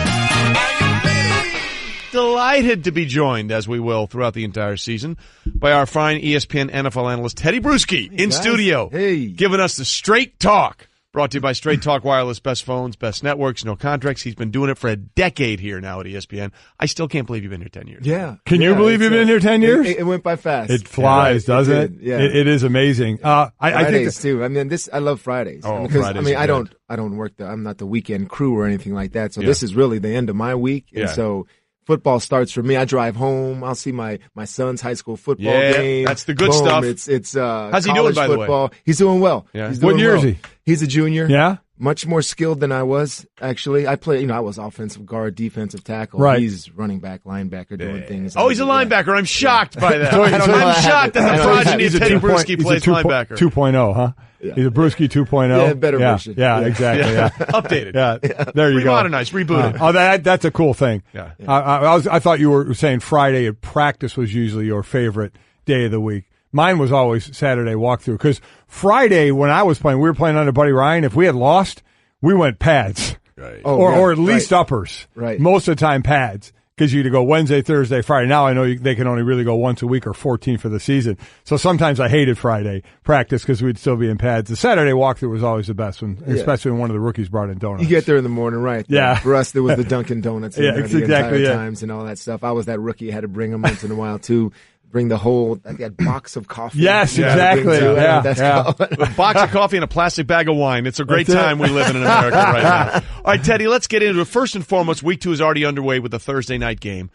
Delighted to be joined, as we will throughout the entire season, by our fine ESPN NFL analyst, Tedy Bruschi, in studio, giving us the straight talk. Brought to you by Straight Talk Wireless, best phones, best networks, no contracts. He's been doing it for a decade here now at ESPN. I still can't believe you've been here 10 years. Yeah. Can you believe you've been here 10 years? It went by fast. It flies, doesn't it? Yeah. It is amazing. Fridays I think too. I mean, I love Fridays. Oh, because, Fridays I don't work I'm not the weekend crew or anything like that. So this is really the end of my week. And so football starts for me. I drive home. I'll see my son's high school football game. That's the good stuff. It's how's he doing, by football. the way? He's doing well. Yeah. He's doing what year is he? He's a junior. Yeah. Much more skilled than I was, actually. I was offensive guard, defensive tackle. Right. He's running back, linebacker, doing things. Oh, he's a linebacker. I'm shocked by that. I'm shocked that the progeny of Tedy Bruschi plays linebacker. 2.0, huh? Yeah. He's a Bruschi 2.0. Yeah, better version. Yeah, exactly. Yeah. Updated. Yeah, there you go. Remodernized, rebooted. That's a cool thing. Yeah. I thought you were saying Friday at practice was usually your favorite day of the week. Mine was always Saturday walkthrough, because Friday when I was playing, we were playing under Buddy Ryan. If we had lost, we went pads, right. or at least uppers. Right. Most of the time pads, because you'd go Wednesday, Thursday, Friday. Now I know they can only really go once a week or 14 for the season. So sometimes I hated Friday practice because we'd still be in pads. The Saturday walkthrough was always the best one, especially when one of the rookies brought in donuts. You get there in the morning, right? Yeah. For us, there was the Dunkin' Donuts. Exactly. Times and all that stuff. I was that rookie. Had to bring them once in a while too. Bring the whole that box of coffee. Yes, exactly. Yeah. A box of coffee and a plastic bag of wine. It's a great time we live in America right now. All right, Teddy, let's get into it. First and foremost, week 2 is already underway with the Thursday night game.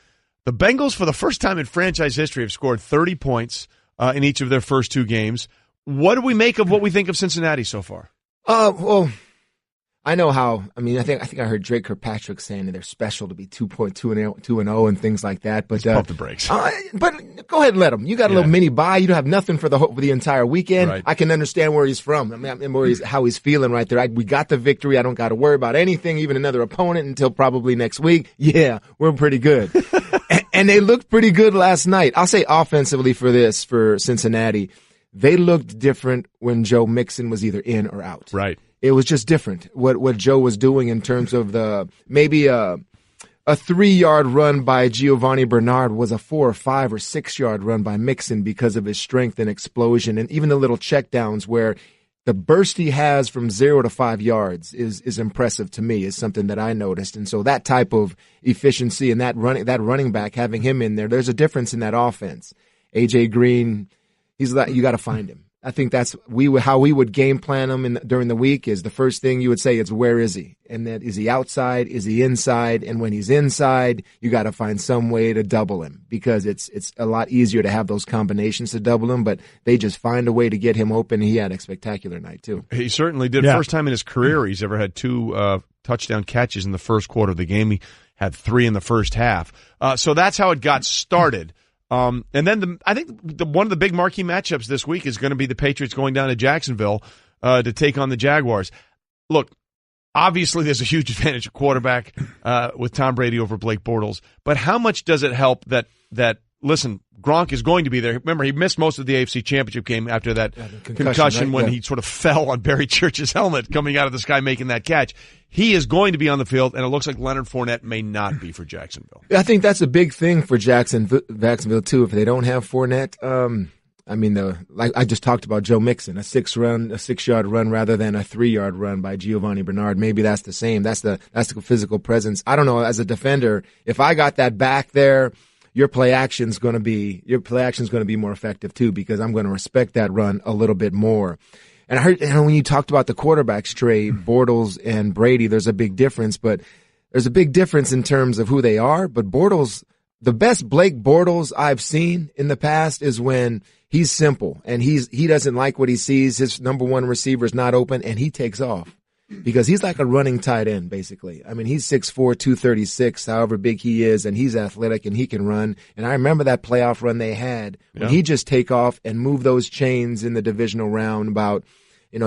The Bengals, for the first time in franchise history, have scored 30 points in each of their first 2 games. What do we make of what we think of Cincinnati so far? Well, I know how. I mean, I think I heard Drake Kirkpatrick saying that they're special to be 2.2-0 and things like that. But pump the brakes. But go ahead and let them. You got a little mini bye. You don't have nothing for the entire weekend. Right. I can understand where he's from. I mean, how he's feeling right there. We got the victory. I don't got to worry about anything, even another opponent, until probably next week. Yeah, we're pretty good. And they looked pretty good last night. I'll say offensively for Cincinnati, they looked different when Joe Mixon was either in or out. Right. It was just different what Joe was doing in terms of maybe a 3-yard run by Giovanni Bernard was a 4 or 5 or 6 yard run by Mixon because of his strength and explosion, and even the little checkdowns where the burst he has from 0 to 5 yards is impressive to me, is something that I noticed. And so that type of efficiency and that running back, having him in there's a difference in that offense. AJ Green, you got to find him. I think that's how we would game plan him during the week is the first thing you would say is, where is he? And then, is he outside? Is he inside? And when he's inside, you got to find some way to double him, because it's a lot easier to have those combinations to double him, but they just find a way to get him open. He had a spectacular night too. He certainly did. Yeah. First time in his career he's ever had 2 touchdown catches in the first quarter of the game. He had 3 in the first half. So that's how it got started. And then I think one of the big marquee matchups this week is going to be the Patriots going down to Jacksonville to take on the Jaguars. Look, obviously there's a huge advantage of quarterback with Tom Brady over Blake Bortles, but how much does it help that listen, Gronk is going to be there. Remember, he missed most of the AFC Championship game after that concussion right? when he sort of fell on Barry Church's helmet coming out of the sky making that catch. He is going to be on the field, and it looks like Leonard Fournette may not be for Jacksonville. I think that's a big thing for Jacksonville too. If they don't have Fournette, like I just talked about Joe Mixon, a 6-yard run rather than a 3-yard run by Giovanni Bernard. Maybe that's the same. That's the physical presence. I don't know. As a defender, if I got that back there, your play action's going to be more effective too, because I'm going to respect that run a little bit more. And I heard, when you talked about the quarterbacks, Trey, Bortles and Brady, there's a big difference, but there's a big difference in terms of who they are. But Bortles, the best Blake Bortles I've seen in the past is when he's simple and he doesn't like what he sees. His number one receiver is not open and he takes off. Because he's like a running tight end, basically. I mean, he's 6'4", 236, however big he is, and he's athletic and he can run. And I remember that playoff run they had when he just take off and move those chains in the divisional round about,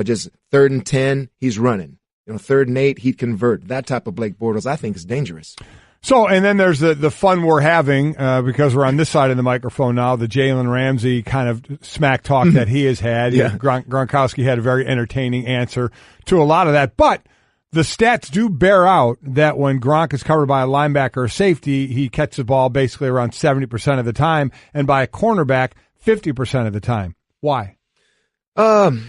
just 3rd and 10, he's running. 3rd and 8, he'd convert. That type of Blake Bortles, I think, is dangerous. So, and then there's the fun we're having, because we're on this side of the microphone now, the Jalen Ramsey kind of smack talk that he has had. Yeah. Gronkowski had a very entertaining answer to a lot of that. But the stats do bear out that when Gronk is covered by a linebacker or safety, he catches the ball basically around 70% of the time, and by a cornerback, 50% of the time. Why? I'm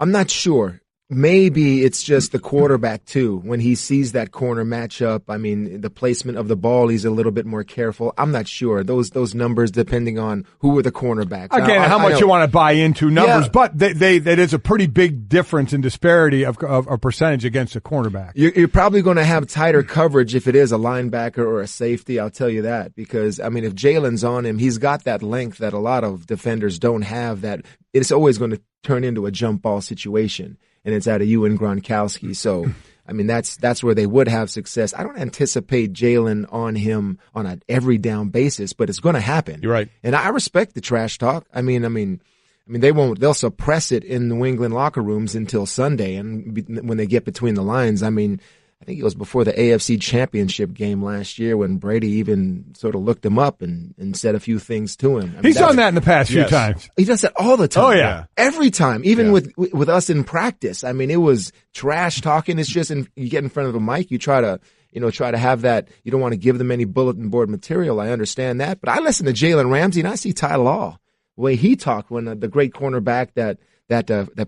not sure. Maybe it's just the quarterback, too. When he sees that corner matchup, I mean, the placement of the ball, he's a little bit more careful. I'm not sure. Those numbers, depending on who were the cornerbacks. Again, how much you want to buy into numbers, but that is a pretty big difference in disparity of a percentage against a cornerback. You're probably going to have tighter coverage if it is a linebacker or a safety, I'll tell you that. Because, I mean, if Jalen's on him, he's got that length that a lot of defenders don't have, that it's always going to turn into a jump ball situation. And it's out of you and Gronkowski. So, I mean, that's where they would have success. I don't anticipate Jalen on him on an every down basis, but it's going to happen. You're right. And I respect the trash talk. I mean, they'll suppress it in New England locker rooms until Sunday. And when they get between the lines, I mean, I think it was before the AFC Championship game last year when Brady even sort of looked him up and said a few things to him. I mean, he's done that in the past few times. He does that all the time. Oh, yeah. Every time, even with us in practice. I mean, it was trash talking. It's just you get in front of a mic, you try to have that. You don't want to give them any bulletin board material. I understand that. But I listen to Jalen Ramsey and I see Ty Law, the way he talked when the great cornerback that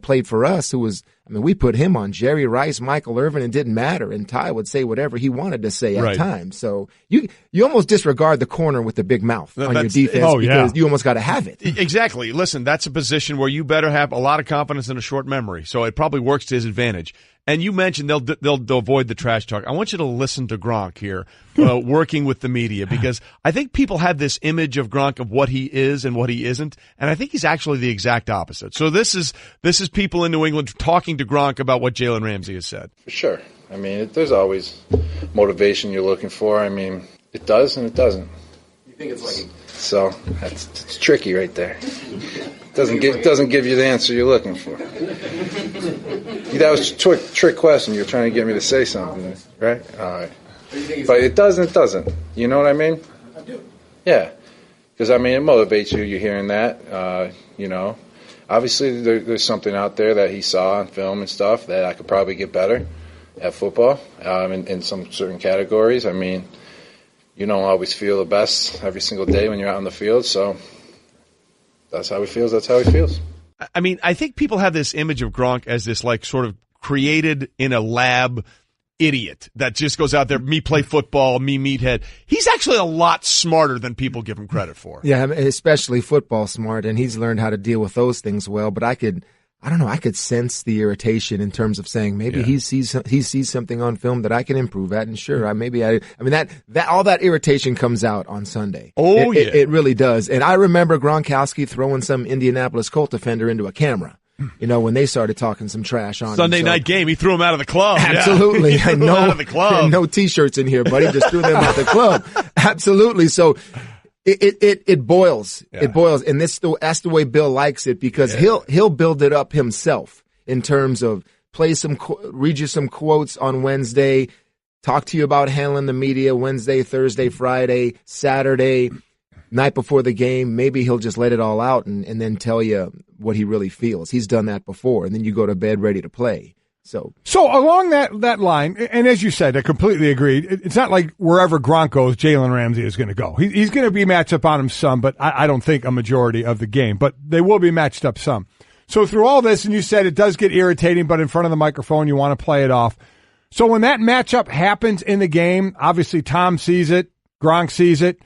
played for us, who was, I mean, we put him on Jerry Rice, Michael Irvin, and it didn't matter. And Ty would say whatever he wanted to say at times. So you almost disregard the corner with the big mouth on your defense because you almost got to have it. Exactly. Listen, that's a position where you better have a lot of confidence and a short memory. So it probably works to his advantage. And you mentioned they'll avoid the trash talk. I want you to listen to Gronk here, working with the media, because I think people have this image of Gronk of what he is and what he isn't, and I think he's actually the exact opposite. So this is people in New England talking to Gronk about what Jalen Ramsey has said. For sure. I mean, there's always motivation you're looking for. I mean, it does and it doesn't. You think it's like so it's tricky right there. Doesn't give you the answer you're looking for. That was a trick question. You're trying to get me to say something, right? All right. But it doesn't. You know what I mean? I do. Yeah. Because, I mean, it motivates you. You're hearing that. Obviously there's something out there that he saw on film and stuff that I could probably get better at football in some certain categories. I mean, you don't always feel the best every single day when you're out on the field, so that's how he feels. That's how he feels. I mean, I think people have this image of Gronk as this like sort of created in a lab idiot that just goes out there, me play football, me meathead. He's actually a lot smarter than people give him credit for. Yeah, especially football smart, and he's learned how to deal with those things well. But I could sense the irritation in terms of saying maybe he sees something on film that I can improve at, and sure, I mean that all that irritation comes out on Sunday. Oh, it really does. And I remember Gronkowski throwing some Indianapolis Colt defender into a camera. When they started talking some trash on Sunday night game, he threw him out of the club. Absolutely. Yeah. Out of the club. No T-shirts in here, buddy. Just threw them out the club. Absolutely. So it boils. Yeah. It boils. And that's the way Bill likes it, because he'll build it up himself in terms of read you some quotes on Wednesday, talk to you about handling the media Wednesday, Thursday, Friday, Saturday, night before the game. Maybe he'll just let it all out and then tell you what he really feels. He's done that before, and then you go to bed ready to play. So along that line, and as you said, I completely agree. It's not like wherever Gronk goes, Jalen Ramsey is going to go. He's going to be matched up on him some, but I don't think a majority of the game. But they will be matched up some. So through all this, and you said it does get irritating, but in front of the microphone, you want to play it off. So when that matchup happens in the game, obviously Tom sees it, Gronk sees it.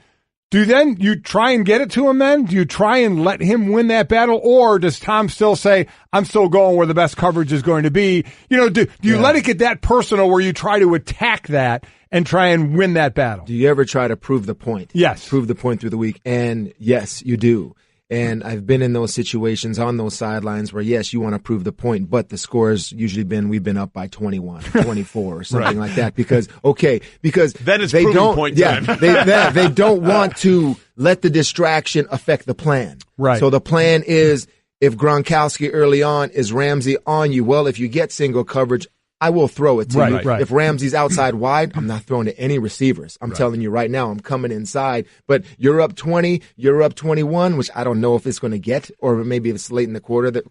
Do then you try and get it to him then? Do you try and let him win that battle? Or does Tom still say, I'm still going where the best coverage is going to be? Do you let it get that personal where you try to attack that and try and win that battle? Do you ever try to prove the point? Yes. Prove the point through the week. And yes, you do. And I've been in those situations on those sidelines where, yes, you want to prove the point, but the score's usually we've been up by 21, 24 or something like that because then it's they don't, point time. they don't want to let the distraction affect the plan. Right. So the plan is, if Gronkowski early on is Ramsey on you, well, if you get single coverage, I will throw it to you. Right. If Ramsey's outside wide, I'm not throwing to any receivers. I'm telling you right now, I'm coming inside. But you're up 20, you're up 21, which I don't know if it's going to get, or maybe if it's late in the quarter, the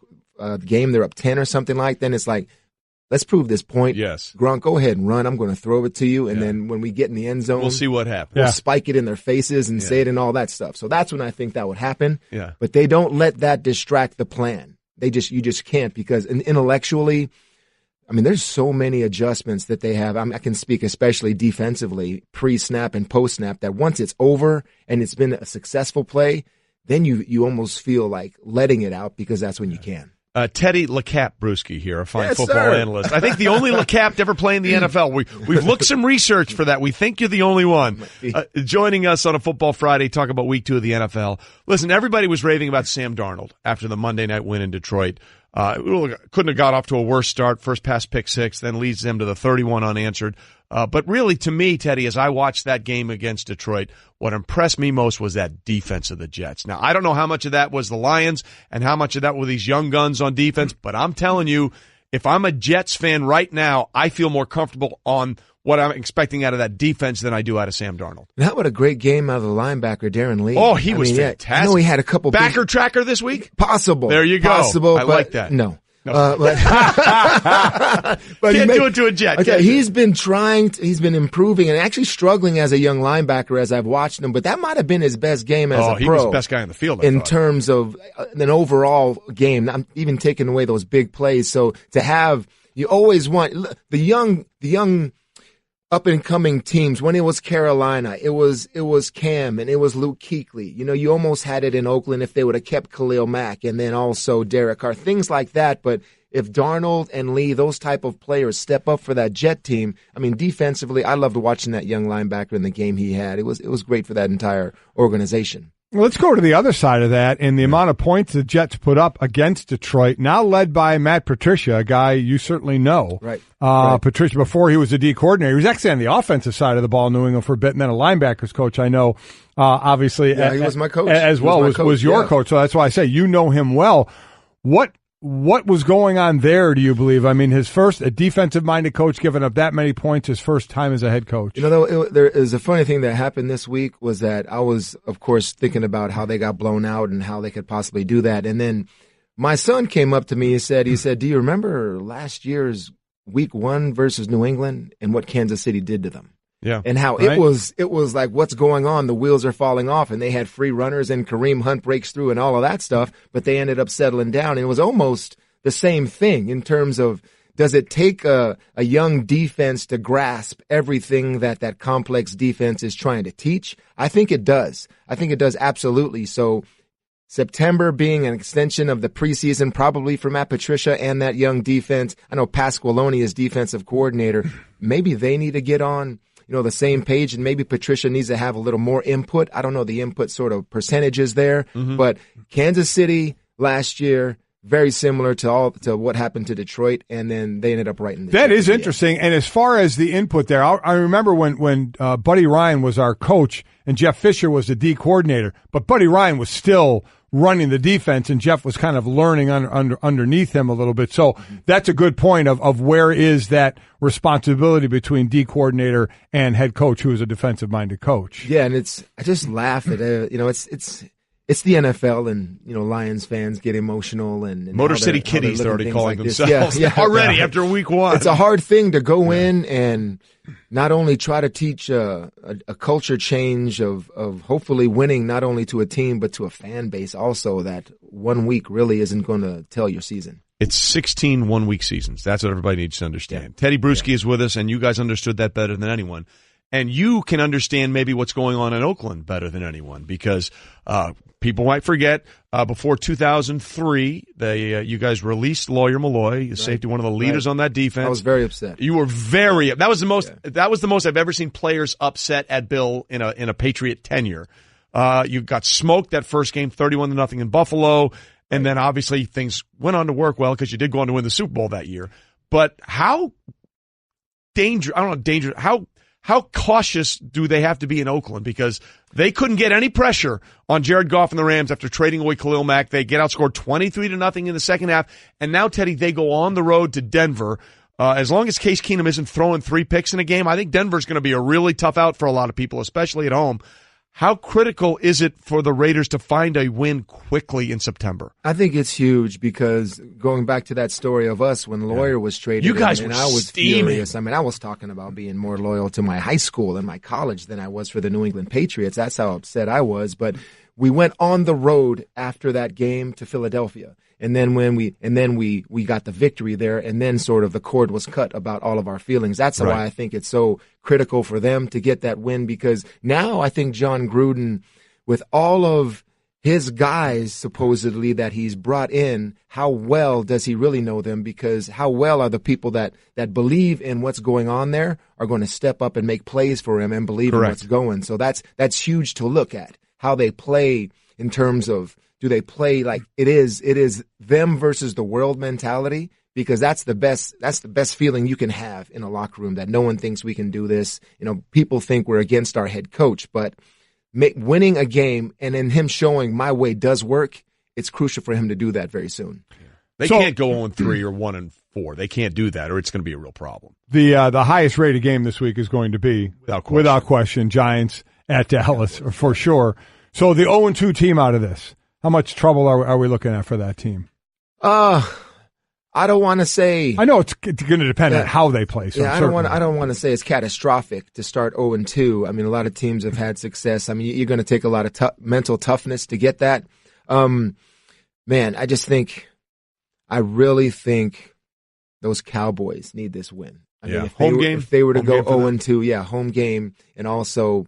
game, they're up 10 or something like that. Then it's like, let's prove this point. Yes. Gronk, go ahead and run. I'm going to throw it to you. And then when we get in the end zone, we'll see what happens. We'll spike it in their faces and say it and all that stuff. So that's when I think that would happen. Yeah. But they don't let that distract the plan. You just can't, because intellectually, I mean, there's so many adjustments that they have. I can speak especially defensively, pre-snap and post-snap, that once it's over and it's been a successful play, then you almost feel like letting it out, because that's when you can. Tedy Bruschi here, a fine football sir. analyst. I think the only LeCap to ever play in the NFL. We've looked some research for that. We think you're the only one. Joining us on a Football Friday, talk about Week 2 of the NFL. Listen, everybody was raving about Sam Darnold after the Monday night win in Detroit. Couldn't have got off to a worse start. First pass pick 6, then leads them to the 31 unanswered. But really, to me, Teddy, as I watched that game against Detroit, what impressed me most was that defense of the Jets. Now, I don't know how much of that was the Lions and how much of that were these young guns on defense, but I'm telling you, if I'm a Jets fan right now, I feel more comfortable on what I'm expecting out of that defense than I do out of Sam Darnold. And how about a great game out of the linebacker, Darren Lee? Oh, he was fantastic. I know he had a couple backer tracker this week? Possible. There you go. Possible. I like that. No. But can't do it to a Jet. Okay, he's been improving and actually struggling as a young linebacker as I've watched him, but that might have been his best game as a pro. He was the best guy in the field, in terms of an overall game. I'm even taking away those big plays. So to have, you always want the young up and coming teams. When it was Carolina, it was Cam and it was Luke Kuechly. You almost had it in Oakland if they would have kept Khalil Mack and then also Derek Carr, things like that. But if Darnold and Lee, those type of players, step up for that Jet team, I mean, defensively, I loved watching that young linebacker in the game he had. It was great for that entire organization. Well, let's go to the other side of that, and the amount of points the Jets put up against Detroit, now led by Matt Patricia, a guy you certainly know. Right. Patricia, before he was a D coordinator, he was actually on the offensive side of the ball in New England for a bit, and then a linebackers coach. I know, obviously. Yeah, he was my coach. As well, was your coach, so that's why I say you know him well. What was going on there, do you believe? I mean, his first, a defensive-minded coach giving up that many points, his first time as a head coach. There is a funny thing that happened this week was that I was, of course, thinking about how they got blown out and how they could possibly do that. And then my son came up to me and said, do you remember last year's Week 1 versus New England and what Kansas City did to them? Yeah. And how it was like, what's going on? The wheels are falling off, and they had free runners and Kareem Hunt breaks through and all of that stuff, but they ended up settling down. And it was almost the same thing in terms of does it take a young defense to grasp everything that complex defense is trying to teach? I think it does. I think it does absolutely. So September being an extension of the preseason probably for Matt Patricia and that young defense. I know Pasqualoni is defensive coordinator. Maybe they need to get on, the same page, and maybe Patricia needs to have a little more input. I don't know the input sort of percentages there, but Kansas City last year, very similar to what happened to Detroit, and then they ended up writing. That is interesting. And as far as the input there, I remember when Buddy Ryan was our coach and Jeff Fisher was the D coordinator, but Buddy Ryan was still running the defense, and Jeff was kind of learning underneath him a little bit. So that's a good point of where is that responsibility between D coordinator and head coach, who is a defensive-minded coach. Yeah, and I just laugh at it. It's the NFL, and Lions fans get emotional and Motor City Kitties. They're already calling themselves already after week one. It's a hard thing to go in and not only try to teach a culture change of hopefully winning not only to a team but to a fan base also, that 1 week really isn't going to tell your season. It's 16 one-week seasons. That's what everybody needs to understand. Tedy Bruschi is with us, and you guys understood that better than anyone. And you can understand maybe what's going on in Oakland better than anyone, because people might forget before 2003, you guys released Lawyer Malloy, safety, one of the leaders on that defense. I was very upset. You were very. That was the most. That was the most I've ever seen players upset at Bill in a Patriot tenure. You got smoked that first game, 31-0 in Buffalo, and then obviously things went on to work well because you did go on to win the Super Bowl that year. But how dangerous? I don't know. Dangerous. How cautious do they have to be in Oakland? Because they couldn't get any pressure on Jared Goff and the Rams after trading away Khalil Mack. They get outscored 23-0 in the second half. And now, Teddy, they go on the road to Denver. As long as Case Keenum isn't throwing 3 picks in a game, I think Denver's going to be a really tough out for a lot of people, especially at home. How critical is it for the Raiders to find a win quickly in September? I think it's huge, because going back to that story of us when Lawyer was traded, you guys were I was steaming. Furious. I mean, I was talking about being more loyal to my high school and my college than I was for the New England Patriots. That's how upset I was. But we went on the road after that game to Philadelphia. And then we got the victory there, and then sort of the cord was cut about all of our feelings. That's why I think it's so critical for them to get that win, because now I think John Gruden, with all of his guys supposedly that he's brought in, how well does he really know them? Because how well are the people that believe in what's going on there are going to step up and make plays for him and believe in what's going. So that's huge to look at, how they play in terms of, do they play like it is them versus the world mentality? Because that's the best feeling you can have in a locker room, that no one thinks we can do this. People think we're against our head coach, but winning a game and then him showing my way does work, it's crucial for him to do that very soon. They can't go 0-3 or 1-4. They can't do that, or it's going to be a real problem. The highest rated game this week is going to be, without question, Giants at Dallas, for sure. So the 0-2 team out of this, how much trouble are we looking at for that team? I don't want to say. I know it's going to depend on how they play. So I don't want to say it's catastrophic to start 0-2. I mean, a lot of teams have had success. I mean, you're going to take a lot of mental toughness to get that. Man, I really think those Cowboys need this win. I mean, if they were to go 0-2, home game, and also,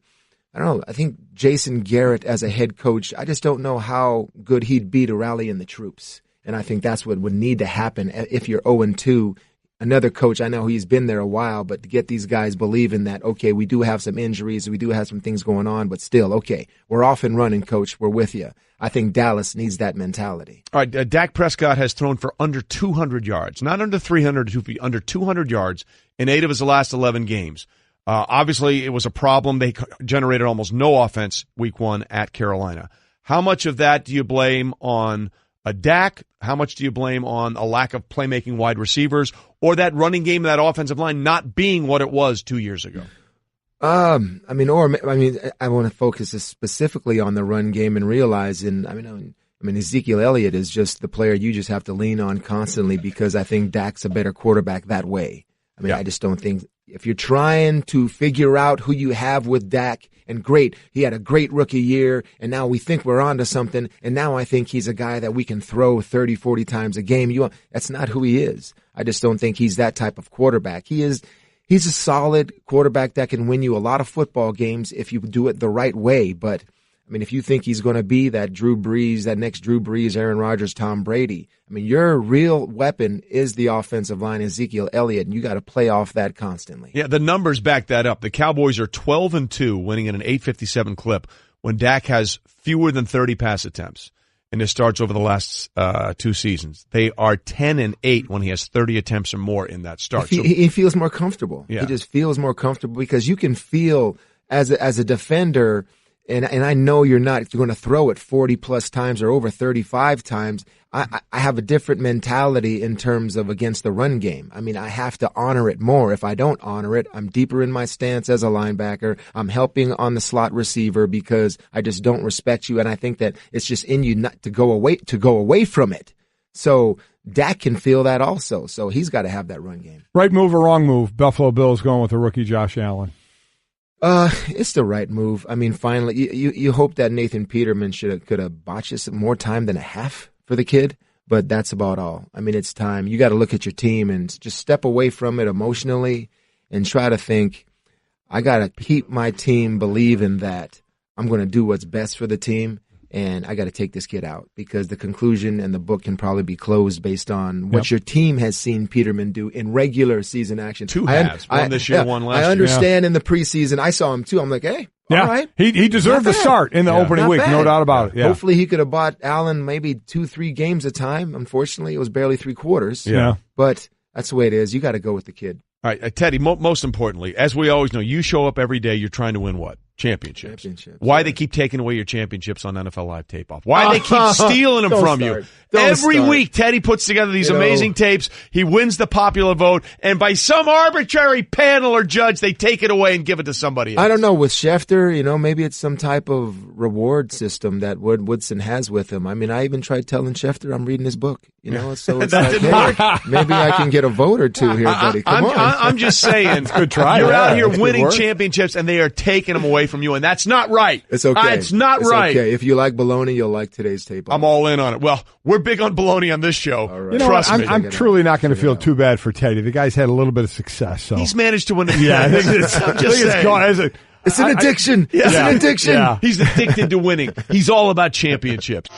I don't know, I think Jason Garrett as a head coach, I just don't know how good he'd be to rally in the troops. And I think that's what would need to happen if you're 0-2. Another coach, I know he's been there a while, but to get these guys believing that, okay, we do have some injuries, we do have some things going on, but still, okay, we're off and running, coach, we're with you. I think Dallas needs that mentality. All right, Dak Prescott has thrown for under 200 yards, not under 300, under 200 yards in 8 of his last 11 games. Obviously, it was a problem. They generated almost no offense week 1 at Carolina. How much of that do you blame on a Dak? How much do you blame on a lack of playmaking wide receivers, or that running game, that offensive line not being what it was 2 years ago? I want to focus specifically on the run game and realizing, Ezekiel Elliott is just the player you just have to lean on constantly, because I think Dak's a better quarterback that way. I just don't think, if you're trying to figure out who you have with Dak and great. He had a great rookie year, and now we think we're onto something, and now I think he's a guy that we can throw 30, 40 times a game. That's not who he is. I just don't think he's that type of quarterback. He's a solid quarterback that can win you a lot of football games if you do it the right way, but I mean, if you think he's going to be that Drew Brees, that next Drew Brees, Aaron Rodgers, Tom Brady, I mean, your real weapon is the offensive line, Ezekiel Elliott, and you got to play off that constantly. Yeah, the numbers back that up. The Cowboys are 12-2, winning at an 857 clip when Dak has fewer than 30 pass attempts in his starts over the last 2 seasons. They are 10-8 when he has 30 attempts or more in that start. He feels more comfortable. Yeah. He just feels more comfortable because you can feel as a defender. And I know you're not going to throw it 40-plus times or over 35 times. I have a different mentality in terms of against the run game. I mean, I have to honor it more. If I don't honor it, I'm deeper in my stance as a linebacker. I'm helping on the slot receiver because I just don't respect you, and I think that it's just in you not to go away from it. So Dak can feel that also. So he's got to have that run game. Right move or wrong move? Buffalo Bills going with the rookie Josh Allen. It's the right move. I mean, finally, you hope that Nathan Peterman could have botched this more time than a half for the kid, but that's about all. I mean, it's time. You got to look at your team and just step away from it emotionally and try to think, I got to keep my team believing that I'm going to do what's best for the team, and I got to take this kid out because the conclusion and the book can probably be closed based on what your team has seen Peterman do in regular season action. 2 halves, one this year, one last year. I understand in the preseason. I saw him too. I'm like, hey, all right. He deserved the start in the opening week, no doubt about it. Yeah. Hopefully he could have bought Allen maybe 2-3 games a time. Unfortunately, it was barely 3 quarters. Yeah. But that's the way it is. You got to go with the kid. All right, Teddy, most importantly, as we always know, you show up every day, you're trying to win what? Championships. Why they keep taking away your championships on NFL Live Tape Off? Why they keep stealing them from you? Every week, Teddy puts together these amazing tapes. He wins the popular vote, and by some arbitrary panel or judge, they take it away and give it to somebody else. I don't know. With Schefter, maybe it's some type of reward system that Woodson has with him. I mean, I even tried telling Schefter I'm reading his book. So it's like, hey, maybe I can get a vote or two here, buddy. Come on. I'm just saying, good try. You're out here winning championships, and they are taking them away from you, and that's not right. It's okay. It's not right. Okay. If you like baloney, you'll like today's tape. I'm all in on it. Well, we're big on baloney on this show. Right. Trust me. I'm truly not going to feel too bad for Teddy. The guy's had a little bit of success. So he's managed to win. Yeah, I'm just saying. It's an addiction. It's an addiction. Yeah. He's addicted to winning. He's all about championships.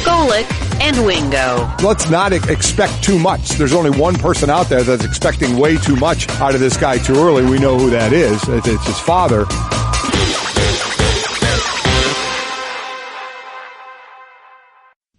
Golic and Wingo. Let's not expect too much. There's only one person out there that's expecting way too much out of this guy too early. We know who that is. It's his father.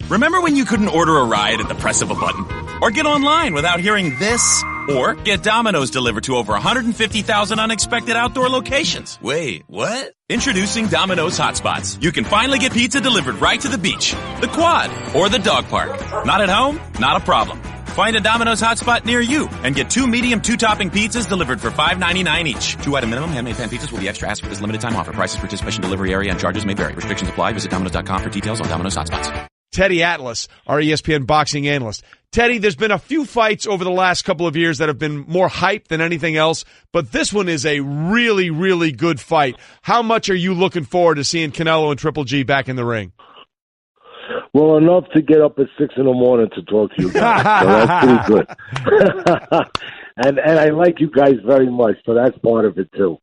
Remember when you couldn't order a ride at the press of a button? Or get online without hearing this? Or get Domino's delivered to over 150,000 unexpected outdoor locations? Wait, what? Introducing Domino's Hotspots. You can finally get pizza delivered right to the beach, the quad, or the dog park. Not at home? Not a problem. Find a Domino's hotspot near you and get 2 medium 2-topping pizzas delivered for $5.99 each. 2-item minimum. Handmade pan pizzas will be extra asked for this limited time offer. Prices, participation, delivery area, and charges may vary. Restrictions apply. Visit Domino's.com for details on Domino's Hotspots. Teddy Atlas, our ESPN boxing analyst. Teddy, there's been a few fights over the last couple of years that have been more hype than anything else, but this one is a really, really good fight. How much are you looking forward to seeing Canelo and Triple G back in the ring? Well, enough to get up at 6 a.m. to talk to you guys. So that's pretty good. and I like you guys very much, so that's part of it too.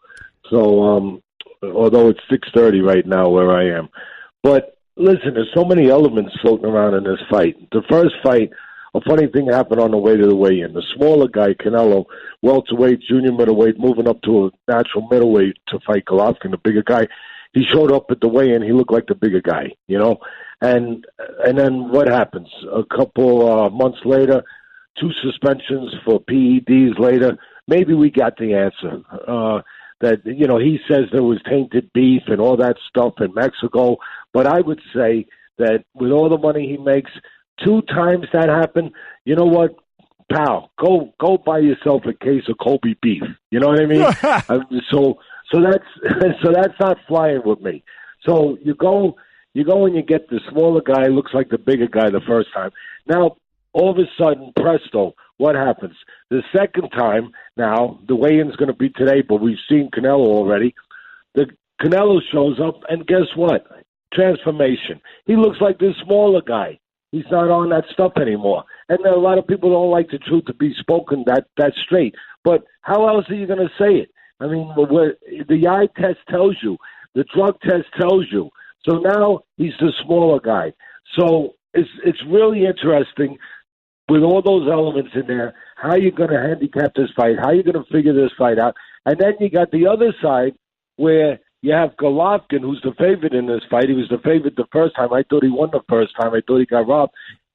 So, although it's 6:30 right now where I am. But listen, there's so many elements floating around in this fight. The first fight, a funny thing happened on the way to the weigh-in. The smaller guy, Canelo, welterweight, junior middleweight, moving up to a natural middleweight to fight Golovkin, the bigger guy. He showed up at the weigh-in. He looked like the bigger guy, And then what happens? A couple months later, 2 suspensions for PEDs later. Maybe we got the answer. That, he says there was tainted beef and all that stuff in Mexico. But I would say that with all the money he makes, 2 times that happened, you know what, pal, go buy yourself a case of Kobe beef. You know what I mean? So that's not flying with me. So you go and you get the smaller guy, looks like the bigger guy the first time. Now, all of a sudden, presto, what happens? The second time, now, the weigh-in's going to be today, but we've seen Canelo already. The Canelo shows up, and guess what? Transformation. He looks like this smaller guy. He's not on that stuff anymore. And a lot of people don't like the truth to be spoken that straight. But how else are you going to say it? I mean, the eye test tells you. The drug test tells you. So now he's the smaller guy. So it's really interesting with all those elements in there, how you're going to handicap this fight, how you're going to figure this fight out. And then you got the other side where you have Golovkin, who's the favorite in this fight. He was the favorite the first time. I thought he won the first time. I thought he got robbed.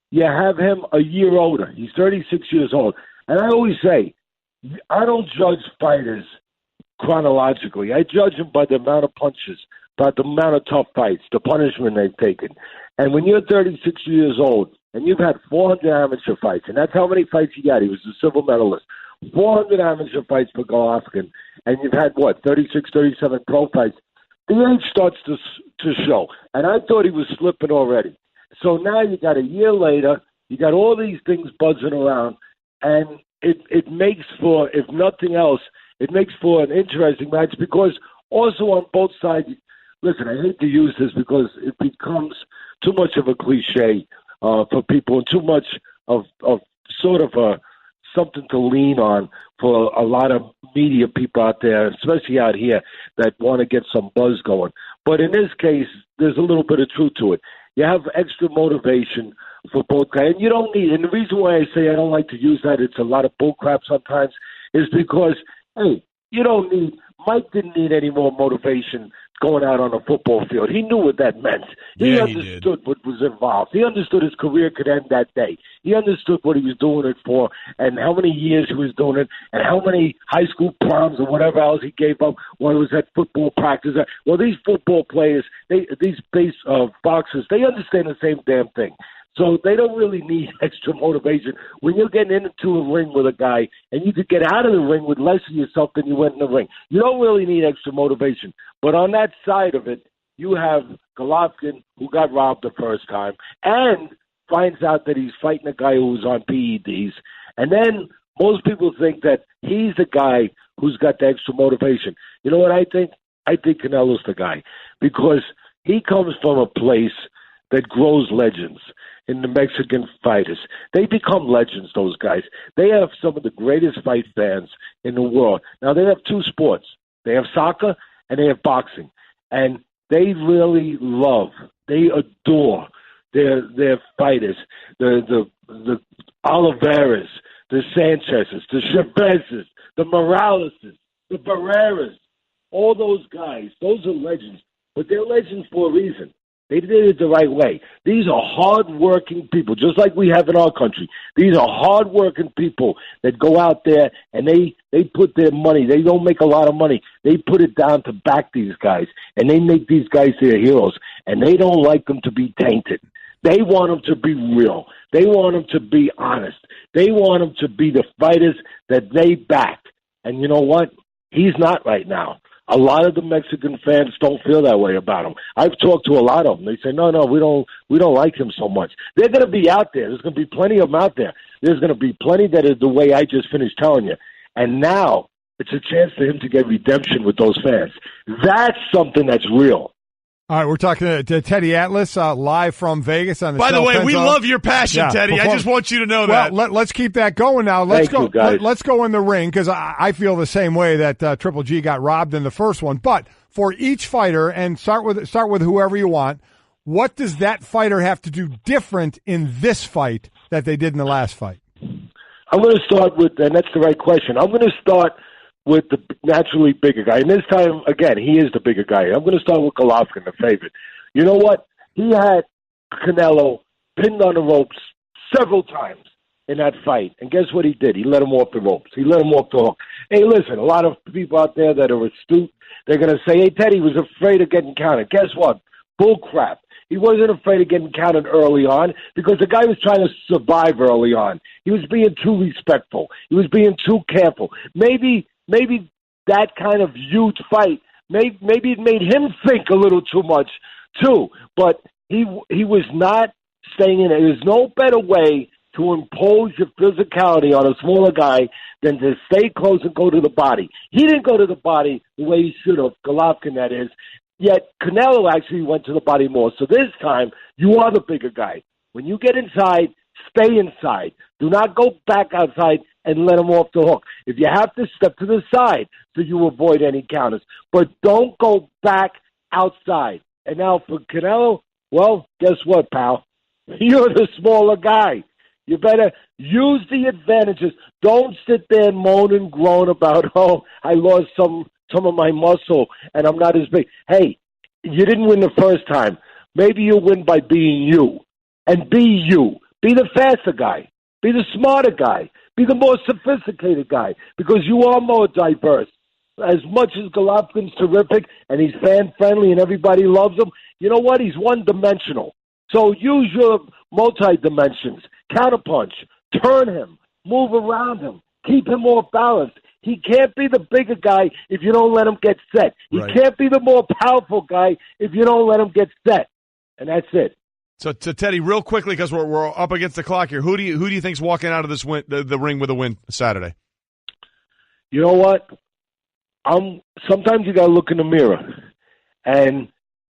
You have him a year older. He's 36 years old. And I always say, I don't judge fighters chronologically. I judge them by the amount of punches, by the amount of tough fights, the punishment they've taken. And when you're 36 years old and you've had 400 amateur fights, and that's how many fights he got. He was a silver medalist. 400 amateur fights for Golovkin, and you've had, 36, 37 pro fights. The age starts to show. And I thought he was slipping already. So now you got a year later, you got all these things buzzing around, and it makes for, if nothing else, it makes for an interesting match because also on both sides, listen, I hate to use this because it becomes too much of a cliche for people and too much of sort of something to lean on for a lot of media people out there, especially out here, that want to get some buzz going. But in this case, there's a little bit of truth to it. You have extra motivation for both guys. And you don't need, and the reason why I say I don't like to use that, it's a lot of bullcrap sometimes, is because, hey, you don't need, Mike didn't need any more motivation going out on a football field. He knew what that meant. He understood what was involved. He understood his career could end that day. He understood what he was doing it for and how many years he was doing it and how many high school proms or whatever else he gave up while he was at football practice. Well, these football players, these boxers, they understand the same damn thing. So they don't really need extra motivation. When you're getting into a ring with a guy and you could get out of the ring with less of yourself than you went in the ring, you don't really need extra motivation. But on that side of it, you have Golovkin, who got robbed the first time, and finds out that he's fighting a guy who's on PEDs. And then most people think that he's the guy who's got the extra motivation. You know what I think? I think Canelo's the guy because he comes from a place that grows legends in the Mexican fighters. They become legends, those guys. They have some of the greatest fight fans in the world. Now, they have two sports. They have soccer and they have boxing. And they really love, they adore their fighters, the Oliveras, the Sanchez's, the Chavez's, the Moraleses, the Barreras, all those guys. Those are legends. But they're legends for a reason. They did it the right way. These are hard-working people, just like we have in our country. These are hard-working people that go out there and they put their money. They don't make a lot of money. They put it down to back these guys, and they make these guys their heroes, and they don't like them to be tainted. They want them to be real. They want them to be honest. They want them to be the fighters that they back. And you know what? He's not right now. A lot of the Mexican fans don't feel that way about him. I've talked to a lot of them. They say, no, we don't like him so much. They're going to be out there. There's going to be plenty of them out there. There's going to be plenty that are the way I just finished telling you. And now it's a chance for him to get redemption with those fans. That's something that's real. All right, we're talking to Tedy Atlas live from Vegas on the By the way, we love your passion, Tedy. I just want you to know that. Well, let's keep that going now. Let's go in the ring because I feel the same way that Triple G got robbed in the first one. But for each fighter, and start with whoever you want, what does that fighter have to do different in this fight that they did in the last fight? I'm going to start with, and that's the right question. I'm going to start with the naturally bigger guy. And this time, again, he is the bigger guy. I'm going to start with Golovkin, the favorite. You know what? He had Canelo pinned on the ropes several times in that fight. And guess what he did? He let him off the ropes. He let him off the hook. Hey, listen, a lot of people out there that are astute, they're going to say, hey, Tedy was afraid of getting counted. Guess what? Bull crap. He wasn't afraid of getting counted early on because the guy was trying to survive early on. He was being too respectful. He was being too careful. Maybe that kind of huge fight, maybe it made him think a little too much too. But he was not staying in it. There's no better way to impose your physicality on a smaller guy than to stay close and go to the body. He didn't go to the body the way he should have, Golovkin that is, yet Canelo actually went to the body more. So this time, you are the bigger guy. When you get inside, stay inside. Do not go back outside and let him off the hook. If you have to, step to the side so you avoid any counters. But don't go back outside. And now for Canelo, well, guess what, pal? You're the smaller guy. You better use the advantages. Don't sit there and moan and groan about, oh, I lost some of my muscle and I'm not as big. Hey, you didn't win the first time. Maybe you'll win by being you. And be you. Be the faster guy. Be the smarter guy. Be the more sophisticated guy. Because you are more diverse. As much as Golovkin's terrific and he's fan-friendly and everybody loves him, you know what? He's one-dimensional. So use your multi-dimensions. Counterpunch. Turn him. Move around him. Keep him more balanced. He can't be the bigger guy if you don't let him get set. He can't be the more powerful guy if you don't let him get set. And that's it. So, Teddy, real quickly, because we're up against the clock here, who do you think's walking out of this the ring with a win Saturday? You know what? Sometimes you got to look in the mirror. And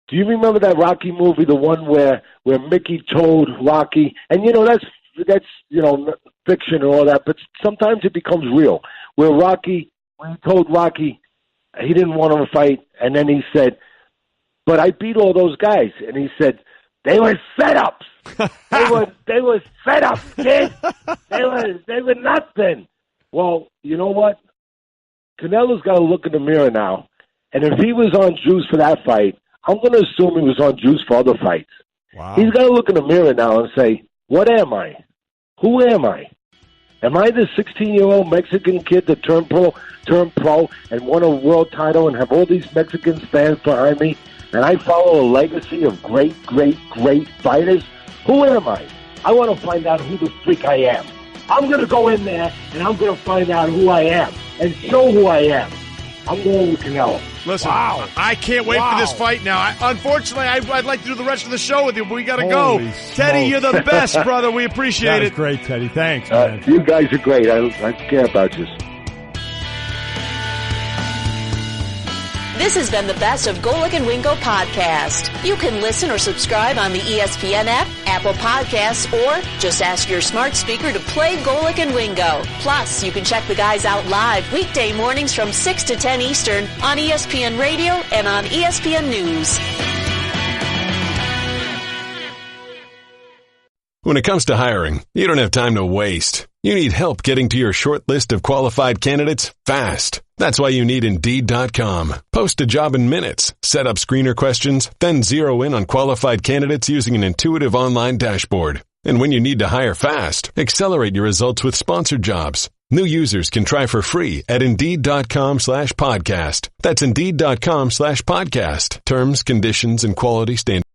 do you remember that Rocky movie, the one where Mickey told Rocky, and that's fiction and all that, but sometimes it becomes real. Where Rocky, when he told Rocky he didn't want him to fight, and then he said, "But I beat all those guys," and he said, "They were setups. They were setups, kid. They were nothing." Well, you know what? Canelo's got to look in the mirror now, and if he was on juice for that fight, I'm going to assume he was on juice for other fights. Wow. He's got to look in the mirror now and say, "What am I? Who am I? Am I the 16-year-old Mexican kid that turned pro and won a world title and have all these Mexican fans behind me, and I follow a legacy of great, great, great fighters? Who am I? I want to find out who the freak I am. I'm going to go in there, and I'm going to find out who I am and show who I am. I'm going with Canelo." Listen, wow. I can't wait for this fight now. Unfortunately, I'd like to do the rest of the show with you, but we got to go. Smokes. Teddy, you're the best, brother. We appreciate it. Great, Teddy. Thanks, man. You guys are great. I care about you. This has been the Best of Golic and Wingo podcast. You can listen or subscribe on the ESPN app, Apple Podcasts, or just ask your smart speaker to play Golic and Wingo. Plus, you can check the guys out live weekday mornings from 6 to 10 Eastern on ESPN Radio and on ESPN News. When it comes to hiring, you don't have time to waste. You need help getting to your short list of qualified candidates fast. That's why you need Indeed.com. Post a job in minutes, set up screener questions, then zero in on qualified candidates using an intuitive online dashboard. And when you need to hire fast, accelerate your results with sponsored jobs. New users can try for free at Indeed.com/podcast. That's Indeed.com/podcast. Terms, conditions, and quality standards.